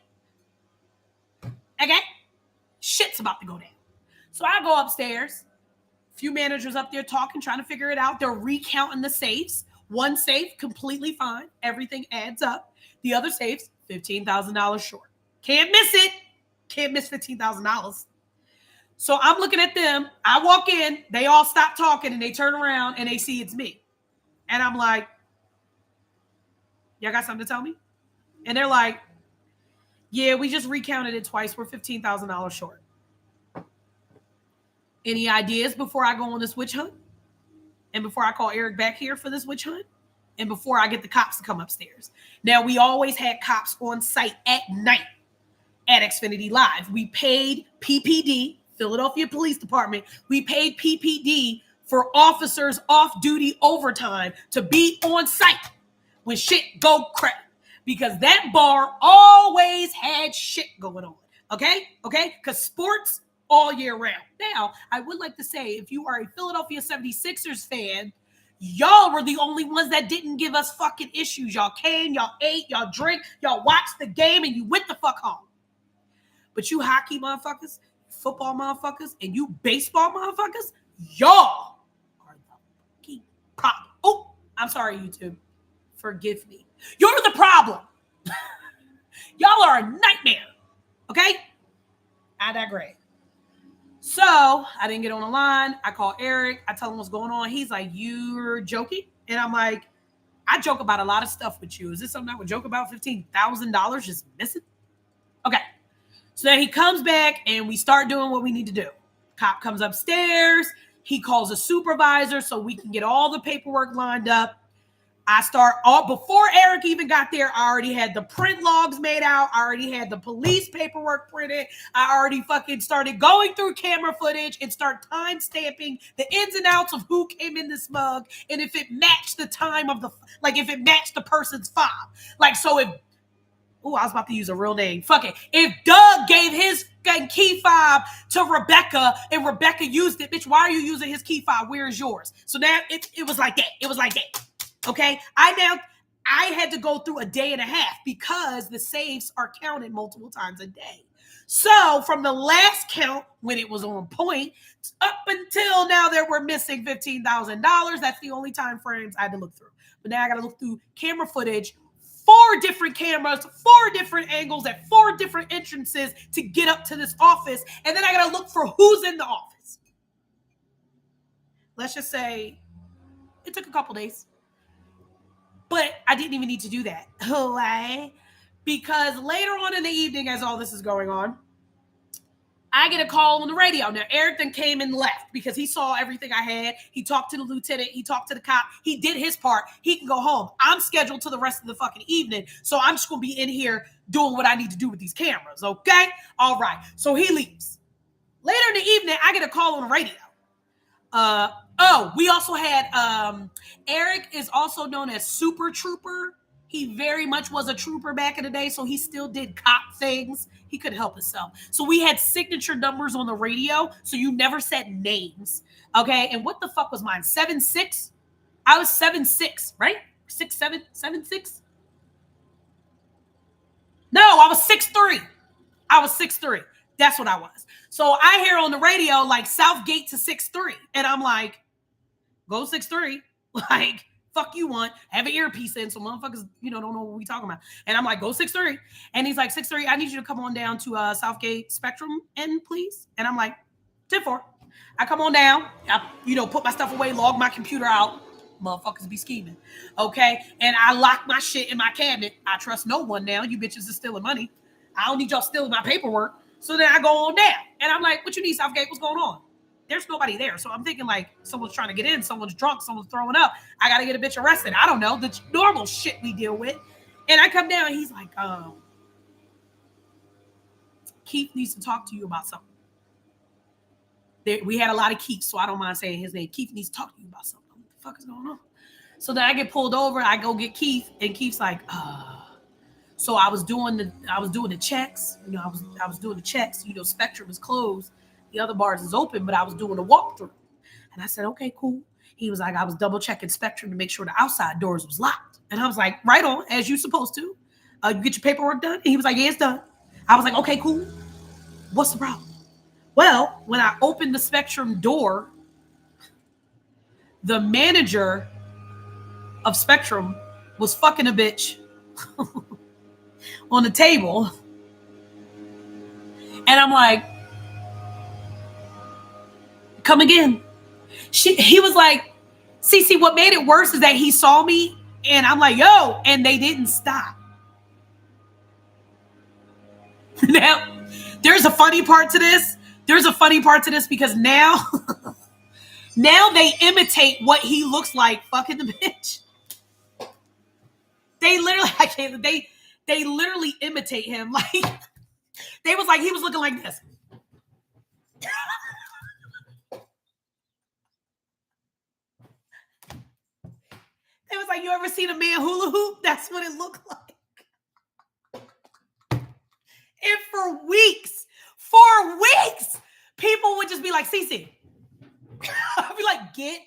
Okay? Shit's about to go down. So I go upstairs. A few managers up there talking, trying to figure it out. They're recounting the safes. One safe, completely fine. Everything adds up. The other safe's $15,000 short. Can't miss it. Can't miss $15,000. So I'm looking at them. I walk in. They all stop talking, and they turn around, and they see it's me. And I'm like, y'all got something to tell me? And they're like, yeah, we just recounted it twice. We're $15,000 short. Any ideas before I go on this witch hunt? And before I call Eric back here for this witch hunt? And before I get the cops to come upstairs? Now, we always had cops on site at night at Xfinity Live. We paid PPD, Philadelphia Police Department. We paid PPD for officers off duty overtime to be on site when shit go crap. Because that bar always had shit going on. Okay? Because sports all year round. Now, I would like to say, if you are a Philadelphia 76ers fan, y'all were the only ones that didn't give us fucking issues. Y'all came, y'all ate, y'all drank, y'all watched the game, and you went the fuck home. But you hockey motherfuckers, football motherfuckers, and you baseball motherfuckers, y'all are the fucking problem. Oh, I'm sorry, YouTube. Forgive me. You're the problem. Y'all are a nightmare. Okay? I digress. So I didn't get on the line. I call Eric. I tell him what's going on. He's like, "You're joking?" And I'm like, "I joke about a lot of stuff with you. Is this something I would joke about? $15,000 just missing?" Okay. So then he comes back and we start doing what we need to do. Cop comes upstairs. He calls a supervisor so we can get all the paperwork lined up. I start all before Eric even got there. I already had the print logs made out. I already had the police paperwork printed. I already fucking started going through camera footage and start time stamping the ins and outs of who came in this mug and if it matched the time of if it matched the person's fob. Like, so if, I was about to use a real name. Fuck it. If Doug gave his key fob to Rebecca and Rebecca used it, bitch, why are you using his key fob? Where is yours? So now it was like that. It was like that. Okay, I had to go through a day and a half because the safes are counted multiple times a day. So from the last count, when it was on point, up until now that we're missing $15,000, that's the only time frames I had to look through. But now I got to look through camera footage, 4 different cameras, 4 different angles at 4 different entrances to get up to this office. And then I got to look for who's in the office. Let's just say it took a couple days. But I didn't even need to do that. Why? Because later on in the evening, as all this is going on, I get a call on the radio. Now, Eric then came and left because he saw everything I had. He talked to the lieutenant. He talked to the cop. He did his part. He can go home. I'm scheduled to the rest of the fucking evening. So I'm just going to be in here doing what I need to do with these cameras. Okay? All right. So he leaves. Later in the evening, I get a call on the radio. We also had Eric is also known as Super Trooper. He very much was a trooper back in the day, so he still did cop things. He couldn't help himself. So we had signature numbers on the radio, so you never said names. Okay, and what the fuck was mine? 7'6"? I was 7'6", right? 6'7", 7'6"? No, I was 6'3". I was 6'3". That's what I was. So I hear on the radio like Southgate to 6'3", and I'm like, go 6'3", like, fuck you want, have an earpiece in so motherfuckers, don't know what we talking about. And I'm like, go 6'3". And he's like, 6'3", I need you to come on down to Southgate Spectrum end, please. And I'm like, 10-4. I come on down, I, put my stuff away, log my computer out. Motherfuckers be scheming. Okay? And I lock my shit in my cabinet. I trust no one now. You bitches are stealing money. I don't need y'all stealing my paperwork. So then I go on down. And I'm like, what you need, Southgate? What's going on? There's nobody there. So I'm thinking like someone's trying to get in, someone's drunk, someone's throwing up. I got to get a bitch arrested. I don't know. The normal shit we deal with. And I come down and he's like, Keith needs to talk to you about something. We had a lot of Keiths, so I don't mind saying his name. Keith needs to talk to you about something. What the fuck is going on? So then I get pulled over. I go get Keith, and Keith's like, So I was doing the checks. I was doing the checks. Spectrum is closed. The other bars is open, but I was doing a walkthrough. And I said, okay, cool. He was like, I was double checking Spectrum to make sure the outside doors was locked. And I was like, right on, as you supposed to. You get your paperwork done? And he was like, yeah, it's done. I was like, okay, cool. What's the problem? Well, when I opened the Spectrum door, the manager of Spectrum was fucking a bitch on the table. And I'm like, come again. He was like, see, what made it worse is that he saw me and I'm like, yo, and they didn't stop. Now, there's a funny part to this. Because now, now they imitate what he looks like fucking the bitch. They literally, they literally imitate him. Like, they was like, he was looking like this. like, you ever seen a man hula hoop? That's what it looked like. And for weeks, people would just be like, Cece. I'd be like, get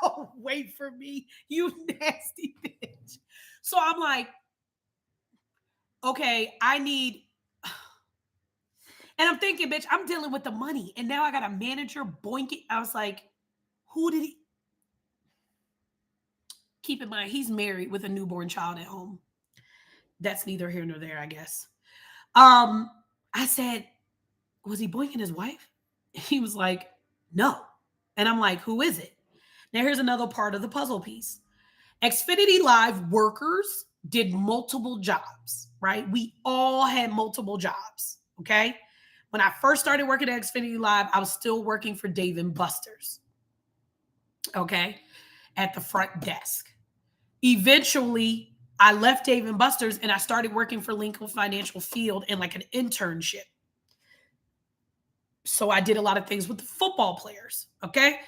away from me, you nasty bitch. So I'm like, okay, I need, and I'm thinking, bitch, I'm dealing with the money. And now I got a manager boinking. I was like, who did he? Keep in mind, he's married with a newborn child at home. That's neither here nor there, I guess. I said, was he boinking his wife? He was like, no. And I'm like, who is it? Now here's another part of the puzzle piece. Xfinity Live workers did multiple jobs, right? We all had multiple jobs, okay? When I first started working at Xfinity Live, I was still working for Dave & Buster's, okay, at the front desk. Eventually, I left Dave & Buster's and I started working for Lincoln Financial Field in like an internship. So I did a lot of things with the football players, okay?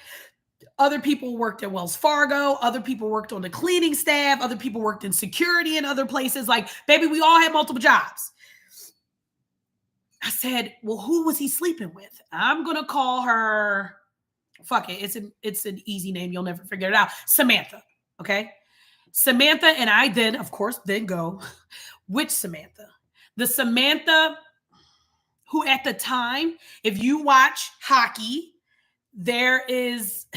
Other people worked at Wells Fargo. Other people worked on the cleaning staff. Other people worked in security in other places. Like, baby, we all had multiple jobs. I said, well, who was he sleeping with? I'm going to call her, fuck it. It's an easy name. You'll never figure it out. Samantha, okay? Samantha and I then, of course, then go, which Samantha? The Samantha who at the time, if you watch hockey, there is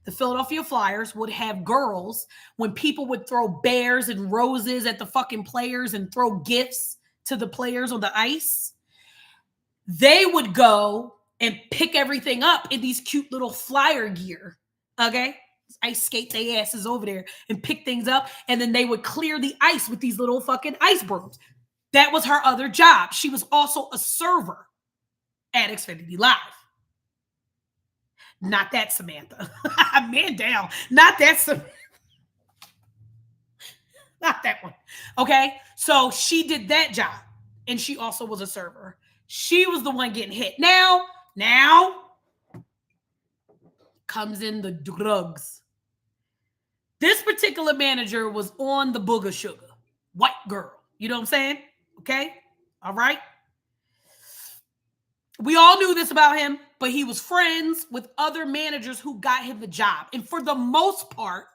the Philadelphia Flyers would have girls when people would throw bears and roses at the fucking players and throw gifts to the players on the ice. They would go and pick everything up in these cute little Flyer gear. Okay. Ice skate their asses over there and pick things up. And then they would clear the ice with these little fucking ice brooms. That was her other job. She was also a server at Xfinity Live. Not that Samantha. Man down. Not that Samantha. Not that one. Okay. So she did that job. And she also was a server. She was the one getting hit. Now comes in the drugs. This particular manager was on the booger sugar. White girl. You know what I'm saying? Okay. All right. We all knew this about him, but he was friends with other managers who got him the job. And for the most part,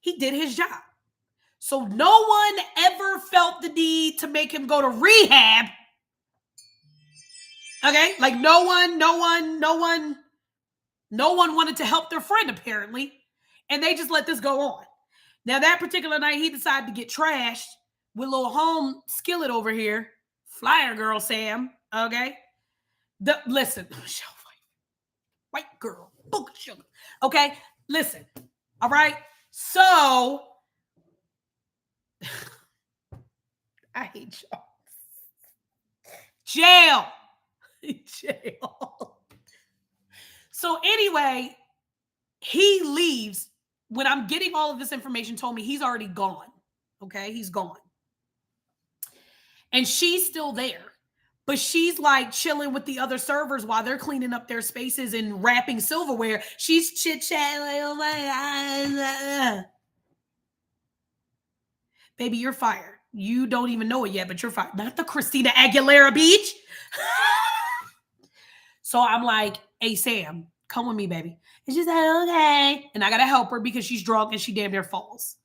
he did his job. So no one ever felt the need to make him go to rehab. Okay? Like no one wanted to help their friend, apparently. And they just let this go on. Now, that particular night, he decided to get trashed with little home skillet over here. Flyer girl, Sam. Okay? Listen. White girl. Book sugar. Okay? Listen. All right? So, I hate y'all. Jail. So anyway, he leaves. When I'm getting all of this information told me, he's already gone. Okay? He's gone. And she's still there. But she's like chilling with the other servers while they're cleaning up their spaces and wrapping silverware. She's chit-chatting like, oh my God. Baby, you're fired. You don't even know it yet, but you're fired. Not the Christina Aguilera beach. So I'm like, hey, Sam, come with me, baby. And she's like, okay. And I got to help her because she's drunk and she damn near falls.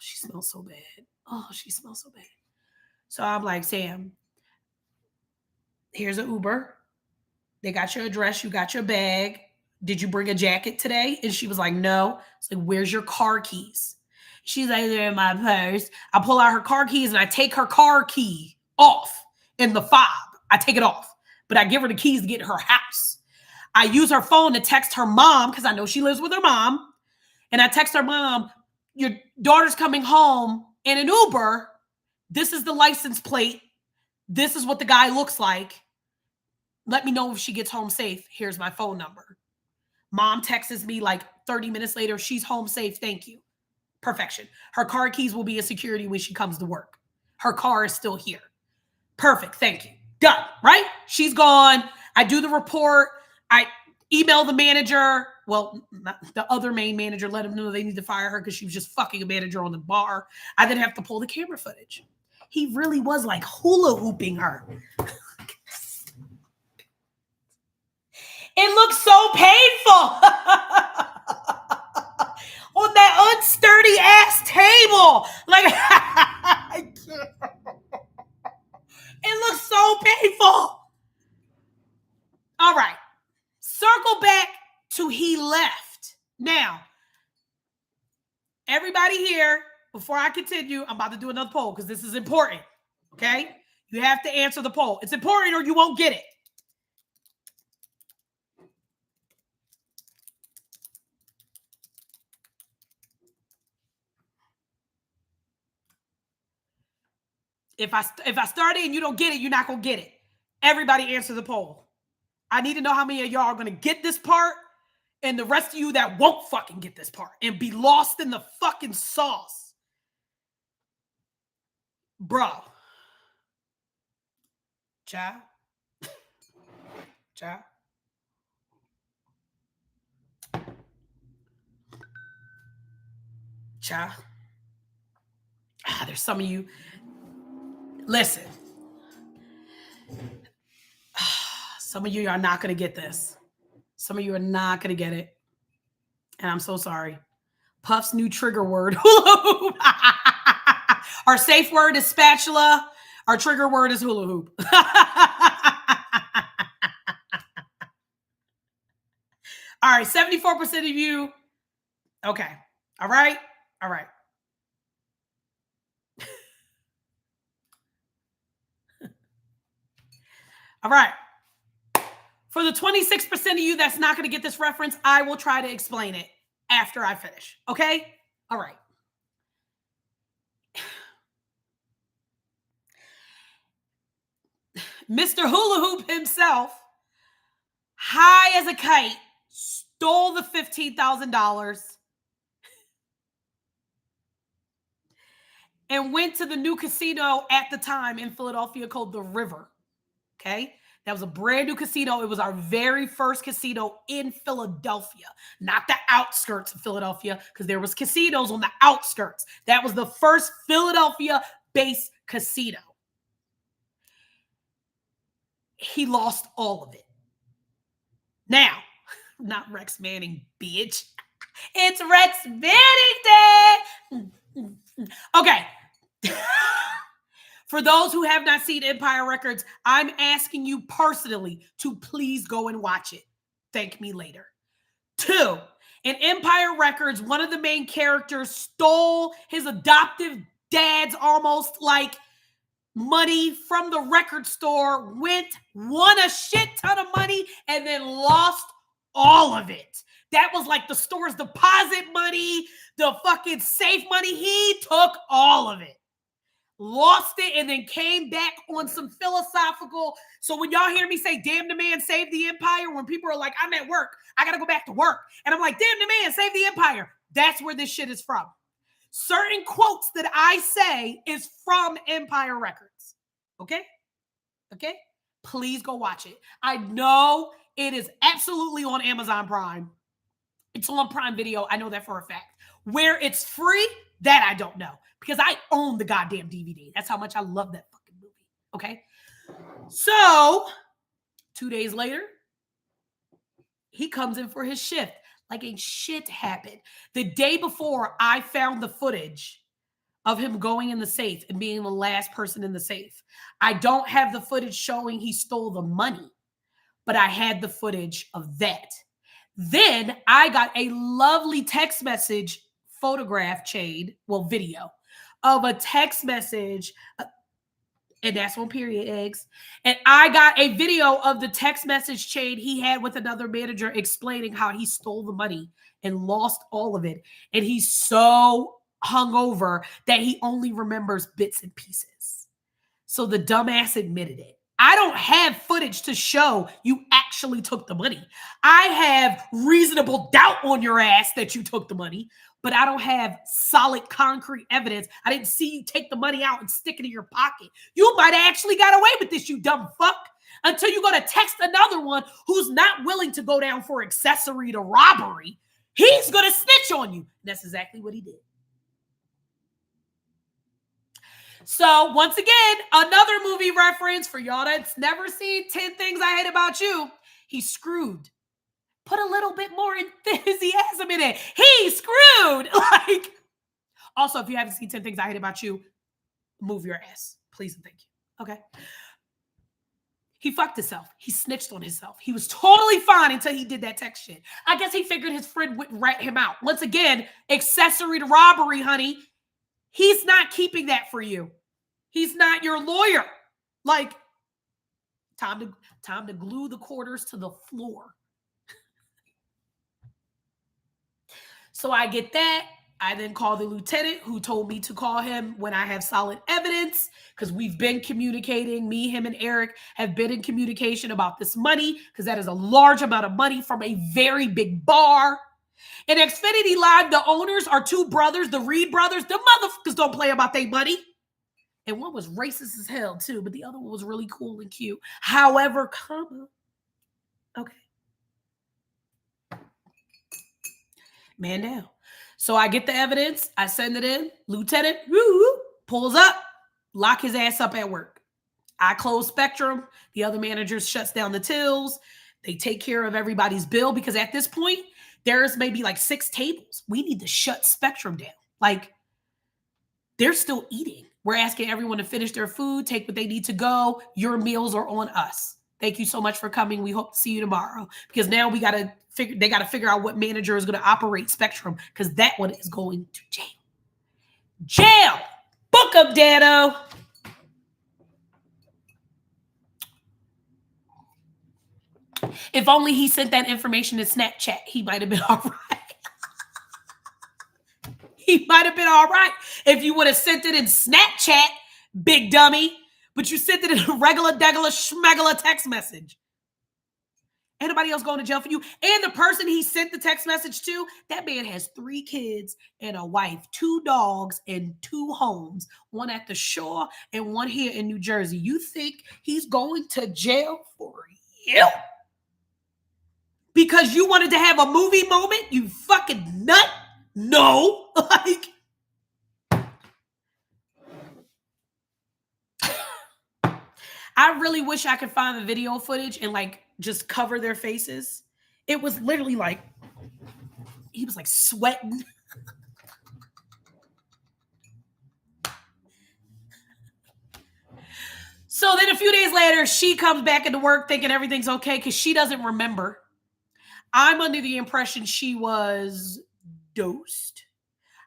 She smells so bad. Oh, she smells so bad. So I'm like, Sam, here's an Uber. They got your address. You got your bag. Did you bring a jacket today? And she was like, no. It's like, where's your car keys? She's like, they're in my purse. I pull out her car keys and I take her car key off in the fob. I take it off, but I give her the keys to get her house. I use her phone to text her mom because I know she lives with her mom. And I text her mom, your daughter's coming home in an Uber. This is the license plate. This is what the guy looks like. Let me know if she gets home safe. Here's my phone number. Mom texts me like 30 minutes later. She's home safe. Thank you. Perfection. Her car keys will be in security when she comes to work. Her car is still here. Perfect. Thank you. Done. Right? She's gone. I do the report. I email the manager. Well, the other main manager let him know they need to fire her because she was just fucking a manager on the bar. I then have to pull the camera footage. He really was like hula hooping her. It looks so painful on that unsturdy ass table. Like, I can't. It looks so painful. All right. Circle back to he left. Now, everybody here, before I continue, I'm about to do another poll because this is important. Okay? You have to answer the poll. It's important or you won't get it. If I start it and you don't get it, you're not going to get it. Everybody answer the poll. I need to know how many of y'all are going to get this part and the rest of you that won't fucking get this part and be lost in the fucking sauce. Bro. Child. Child. Child. There's some of you. Listen. Some of you are not going to get this. Some of you are not going to get it. And I'm so sorry. Puff's new trigger word. Hula hoop. Our safe word is spatula. Our trigger word is hula hoop. All right. 74% of you. Okay. All right. All right. All right. For the 26% of you that's not going to get this reference, I will try to explain it after I finish. Okay? All right. Mr. Hula Hoop himself, high as a kite, stole the $15,000 and went to the new casino at the time in Philadelphia called The River. Okay? That was a brand new casino. It was our very first casino in Philadelphia, not the outskirts of Philadelphia, because there was casinos on the outskirts. That was the first Philadelphia-based casino. He lost all of it. Now, not Rex Manning, bitch. It's Rex Manning Day. Okay. For those who have not seen Empire Records, I'm asking you personally to please go and watch it. Thank me later. 2, in Empire Records, one of the main characters stole his adoptive dad's almost like money from the record store, won a shit ton of money, and then lost all of it. That was like the store's deposit money, the fucking safe money. He took all of it. Lost it, and then came back on some philosophical. So when y'all hear me say, damn the man, save the empire, when people are like, I'm at work, I got to go back to work. And I'm like, damn the man, save the empire. That's where this shit is from. Certain quotes that I say is from Empire Records. Okay? Okay? Please go watch it. I know it is absolutely on Amazon Prime. It's on Prime Video. I know that for a fact. Where it's free, that I don't know. Because I own the goddamn DVD. That's how much I love that fucking movie. Okay? So, 2 days later, he comes in for his shift. Like ain't shit happened. The day before, I found the footage of him going in the safe and being the last person in the safe. I don't have the footage showing he stole the money, but I had the footage of that. Then I got a lovely text message photograph chain, well, video of a text message, and that's on period eggs. And I got a video of the text message chain he had with another manager explaining how he stole the money and lost all of it. And he's so hungover that he only remembers bits and pieces. So the dumbass admitted it. I don't have footage to show you actually took the money. I have reasonable doubt on your ass that you took the money, but I don't have solid concrete evidence. I didn't see you take the money out and stick it in your pocket. You might have actually got away with this, you dumb fuck. until you go to text another one who's not willing to go down for accessory to robbery. He's going to snitch on you. That's exactly what he did. So once again, another movie reference for y'all that's never seen 10 Things I Hate About You. He screwed. Put a little bit more enthusiasm in it. He screwed. Like, also, if you haven't seen 10 Things I Hate About You, move your ass. Please and thank you. Okay. He fucked himself. He snitched on himself. He was totally fine until he did that text shit. I guess he figured his friend would rat him out. Once again, accessory to robbery, honey. He's not keeping that for you. He's not your lawyer. Like, time to glue the quarters to the floor. So I get that. I then call the lieutenant who told me to call him when I have solid evidence, because we've been communicating. Me, him, and Eric have been in communication about this money, because that is a large amount of money from a very big bar. In Xfinity Live, the owners are two brothers, the Reed brothers. The motherfuckers don't play about their money. And one was racist as hell, too, but the other one was really cool and cute. However, okay. Man down. So I get the evidence. I send it in. Lieutenant pulls up, lock his ass up at work. I close Spectrum. The other manager shuts down the tills. They take care of everybody's bill, because at this point, there's maybe like 6 tables. We need to shut Spectrum down. Like, they're still eating. We're asking everyone to finish their food, take what they need to go. Your meals are on us. Thank you so much for coming. We hope to see you tomorrow, because now they got to figure out what manager is going to operate Spectrum, because that one is going to jail. Jail! Book up, Dano. If only he sent that information to Snapchat, he might have been all right. He might have been all right if you would have sent it in Snapchat, big dummy. But you sent it in a regular, schmegula text message. Anybody else going to jail for you? And the person he sent the text message to, that man has 3 kids and a wife, 2 dogs, and 2 homes. One at the shore and one here in New Jersey. You think he's going to jail for you? Because you wanted to have a movie moment, you fucking nut? No. Like, I really wish I could find the video footage and like just cover their faces. It was literally like, he was like sweating. So then a few days later, she comes back into work thinking everything's okay, because she doesn't remember. I'm under the impression she was dosed.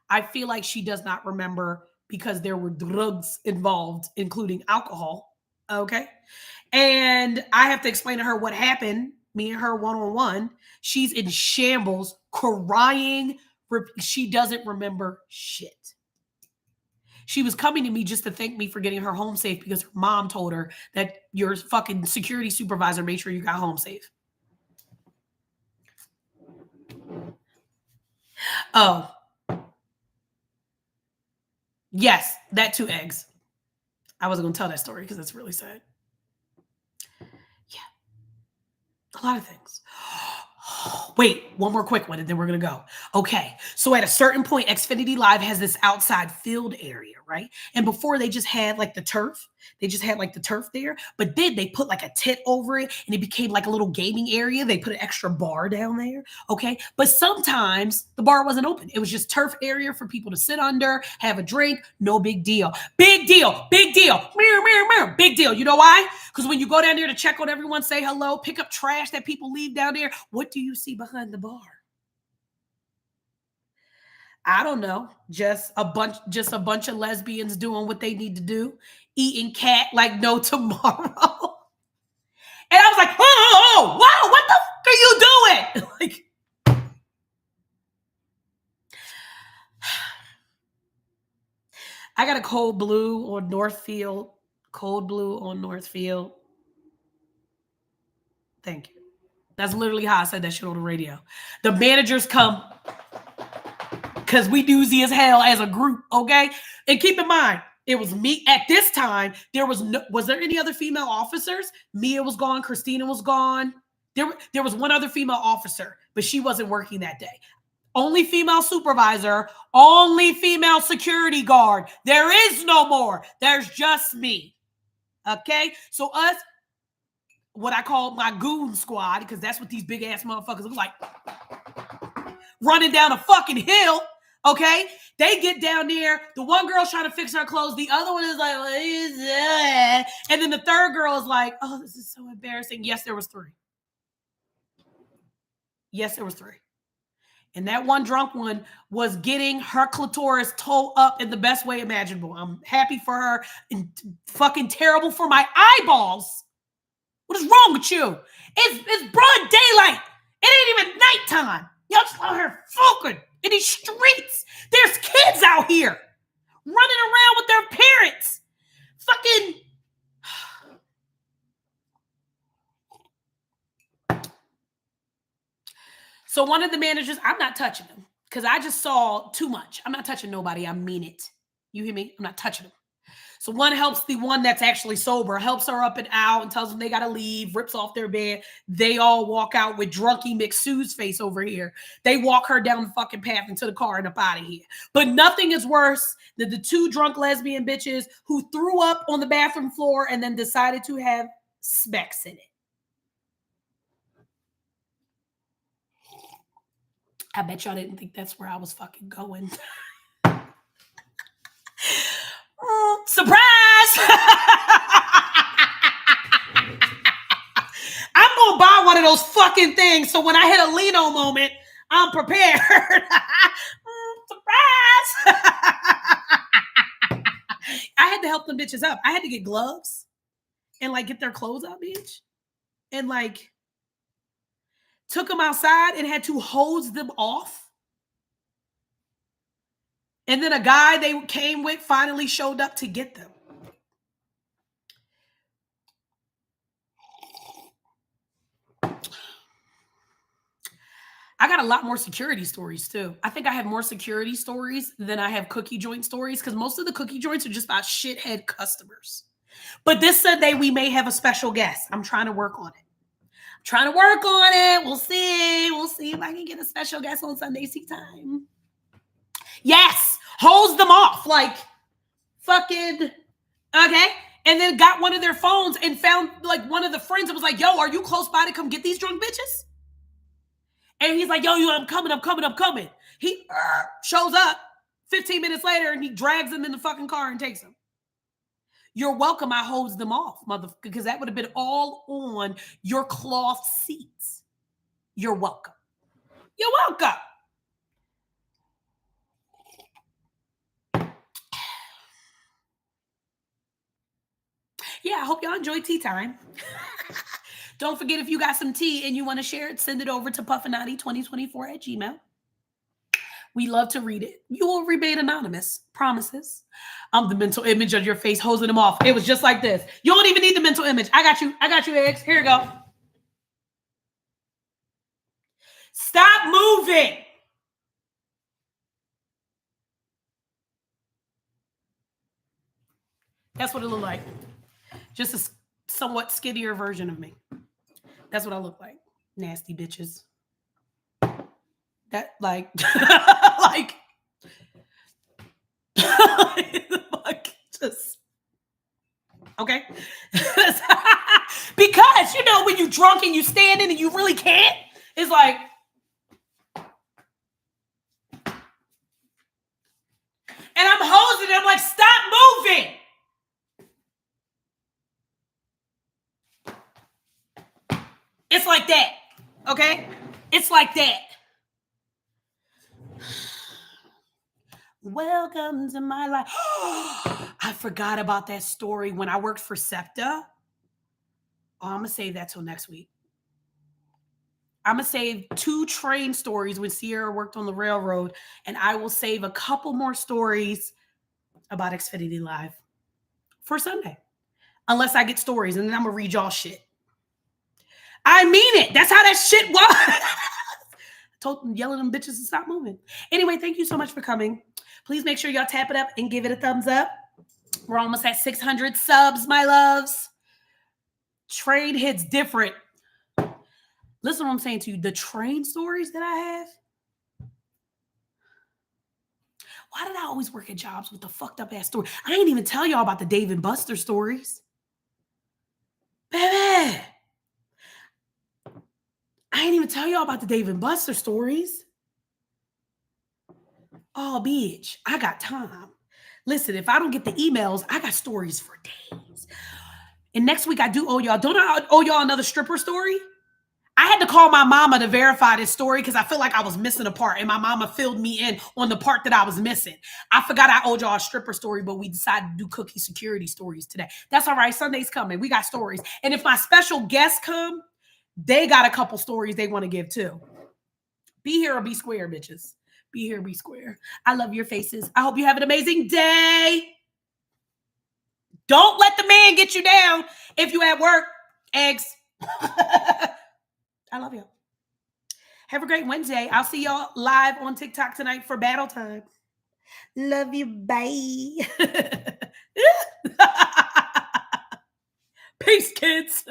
I feel like she does not remember, because there were drugs involved, including alcohol. Okay. And I have to explain to her what happened. Me and her one-on-one. She's in shambles, crying. She doesn't remember shit. She was coming to me just to thank me for getting her home safe, because her mom told her that your fucking security supervisor made sure you got home safe. Oh. Yes, that 2 eggs. I wasn't going to tell that story because it's really sad. Yeah. A lot of things. Wait, one more quick one and then we're going to go. Okay. So at a certain point, Xfinity Live has this outside field area, right? And before they just had like the turf. They just had like the turf there. But then they put like a tent over it and it became like a little gaming area. They put an extra bar down there. Okay. But sometimes the bar wasn't open. It was just turf area for people to sit under, have a drink. No big deal. Big deal. Big deal. Big deal. You know why? Because when you go down there to check on everyone, say hello, pick up trash that people leave down there, what do you see behind the bar? I don't know. Just a bunch of lesbians doing what they need to do, eating cat like no tomorrow. And I was like, oh, wow, what the fuck are you doing? Like, I got a cold blue on Northfield. Cold blue on Northfield. Thank you. That's literally how I said that shit on the radio. The managers come because we doozy as hell as a group, okay? And keep in mind, It was me. At this time, was there any other female officers? Mia was gone. Christina was gone. There was one other female officer, but she wasn't working that day. Only female supervisor, only female security guard. There is no more. There's just me. Okay? So us, what I call my goon squad, because that's what these big ass motherfuckers look like, running down a fucking hill. Okay? They get down there. The one girl's trying to fix her clothes. The other one is like, what is that? And then the third girl is like, oh, this is so embarrassing. Yes, there was 3. Yes, there was 3. And that one drunk one was getting her clitoris toe up in the best way imaginable. I'm happy for her and fucking terrible for my eyeballs. What is wrong with you? It's broad daylight. It ain't even nighttime. Y'all just let her fucking in these streets. There's kids out here running around with their parents. Fucking. So one of the managers, I'm not touching them because I just saw too much. I'm not touching nobody. I mean it. You hear me? I'm not touching them. So one helps the one that's actually sober, helps her up and out and tells them they got to leave, rips off their bed. They all walk out with drunky McSue's face over here. They walk her down the fucking path into the car and up out of here. But nothing is worse than the 2 drunk lesbian bitches who threw up on the bathroom floor and then decided to have smacks in it. I bet y'all didn't think that's where I was fucking going. Surprise! I'm gonna buy one of those fucking things so when I hit a Lino moment, I'm prepared. Surprise! I had to help them bitches up. I had to get gloves and like get their clothes out, bitch. And like took them outside and had to hose them off. And then a guy they came with finally showed up to get them. I got a lot more security stories too. I think I have more security stories than I have cookie joint stories because most of the cookie joints are just about shithead customers. But this Sunday we may have a special guest. I'm trying to work on it. We'll see. We'll see if I can get a special guest on Sunday tea time. Yes, hose them off like fucking okay. And then got one of their phones and found like one of the friends that was like, yo, are you close by to come get these drunk bitches? And he's like, yo, I'm coming. He shows up 15 minutes later and he drags them in the fucking car and takes them. You're welcome. I hosed them off, motherfucker, because that would have been all on your cloth seats. You're welcome. You're welcome. Yeah, I hope y'all enjoy tea time. Don't forget, if you got some tea and you want to share it, send it over to puffinati2024@gmail.com. We love to read it. You will remain anonymous. Promises. I'm the mental image of your face, hosing them off. It was just like this. You don't even need the mental image. I got you, eggs. Here you go. Stop moving. That's what it looked like. Just a somewhat skinnier version of me. That's what I look like. Nasty bitches. That like like just okay. Because you know when you drunk and you standing and you really can't, it's like and I'm hosing it, I'm like, stop moving. It's like that. Okay? It's like that. Welcome to my life. I forgot about that story when I worked for SEPTA. Oh, I'm going to save that till next week. I'm going to save 2 train stories when Sierra worked on the railroad, and I will save a couple more stories about Xfinity Live for Sunday. Unless I get stories, and then I'm going to read y'all shit. I mean it. That's how that shit was. I told them, yelling at them bitches to stop moving. Anyway, thank you so much for coming. Please make sure y'all tap it up and give it a thumbs up. We're almost at 600 subs, my loves. Train hits different. Listen to what I'm saying to you. The train stories that I have. Why did I always work at jobs with the fucked up ass story? I ain't even tell y'all about the Dave and Buster stories. Baby. I ain't even tell y'all about the Dave and Buster stories. Oh, bitch. I got time. Listen, if I don't get the emails, I got stories for days. And next week I do owe y'all. Don't I owe y'all another stripper story? I had to call my mama to verify this story because I feel like I was missing a part, and my mama filled me in on the part that I was missing. I forgot I owed y'all a stripper story, but we decided to do cookie security stories today. That's all right. Sunday's coming. We got stories. And if my special guests come, they got a couple stories they want to give too. Be here or be square, bitches. Be here or be square. I love your faces. I hope you have an amazing day. Don't let the man get you down if you at work. Eggs. I love you. Have a great Wednesday. I'll see y'all live on TikTok tonight for battle time. Love you. Bye. Peace, kids.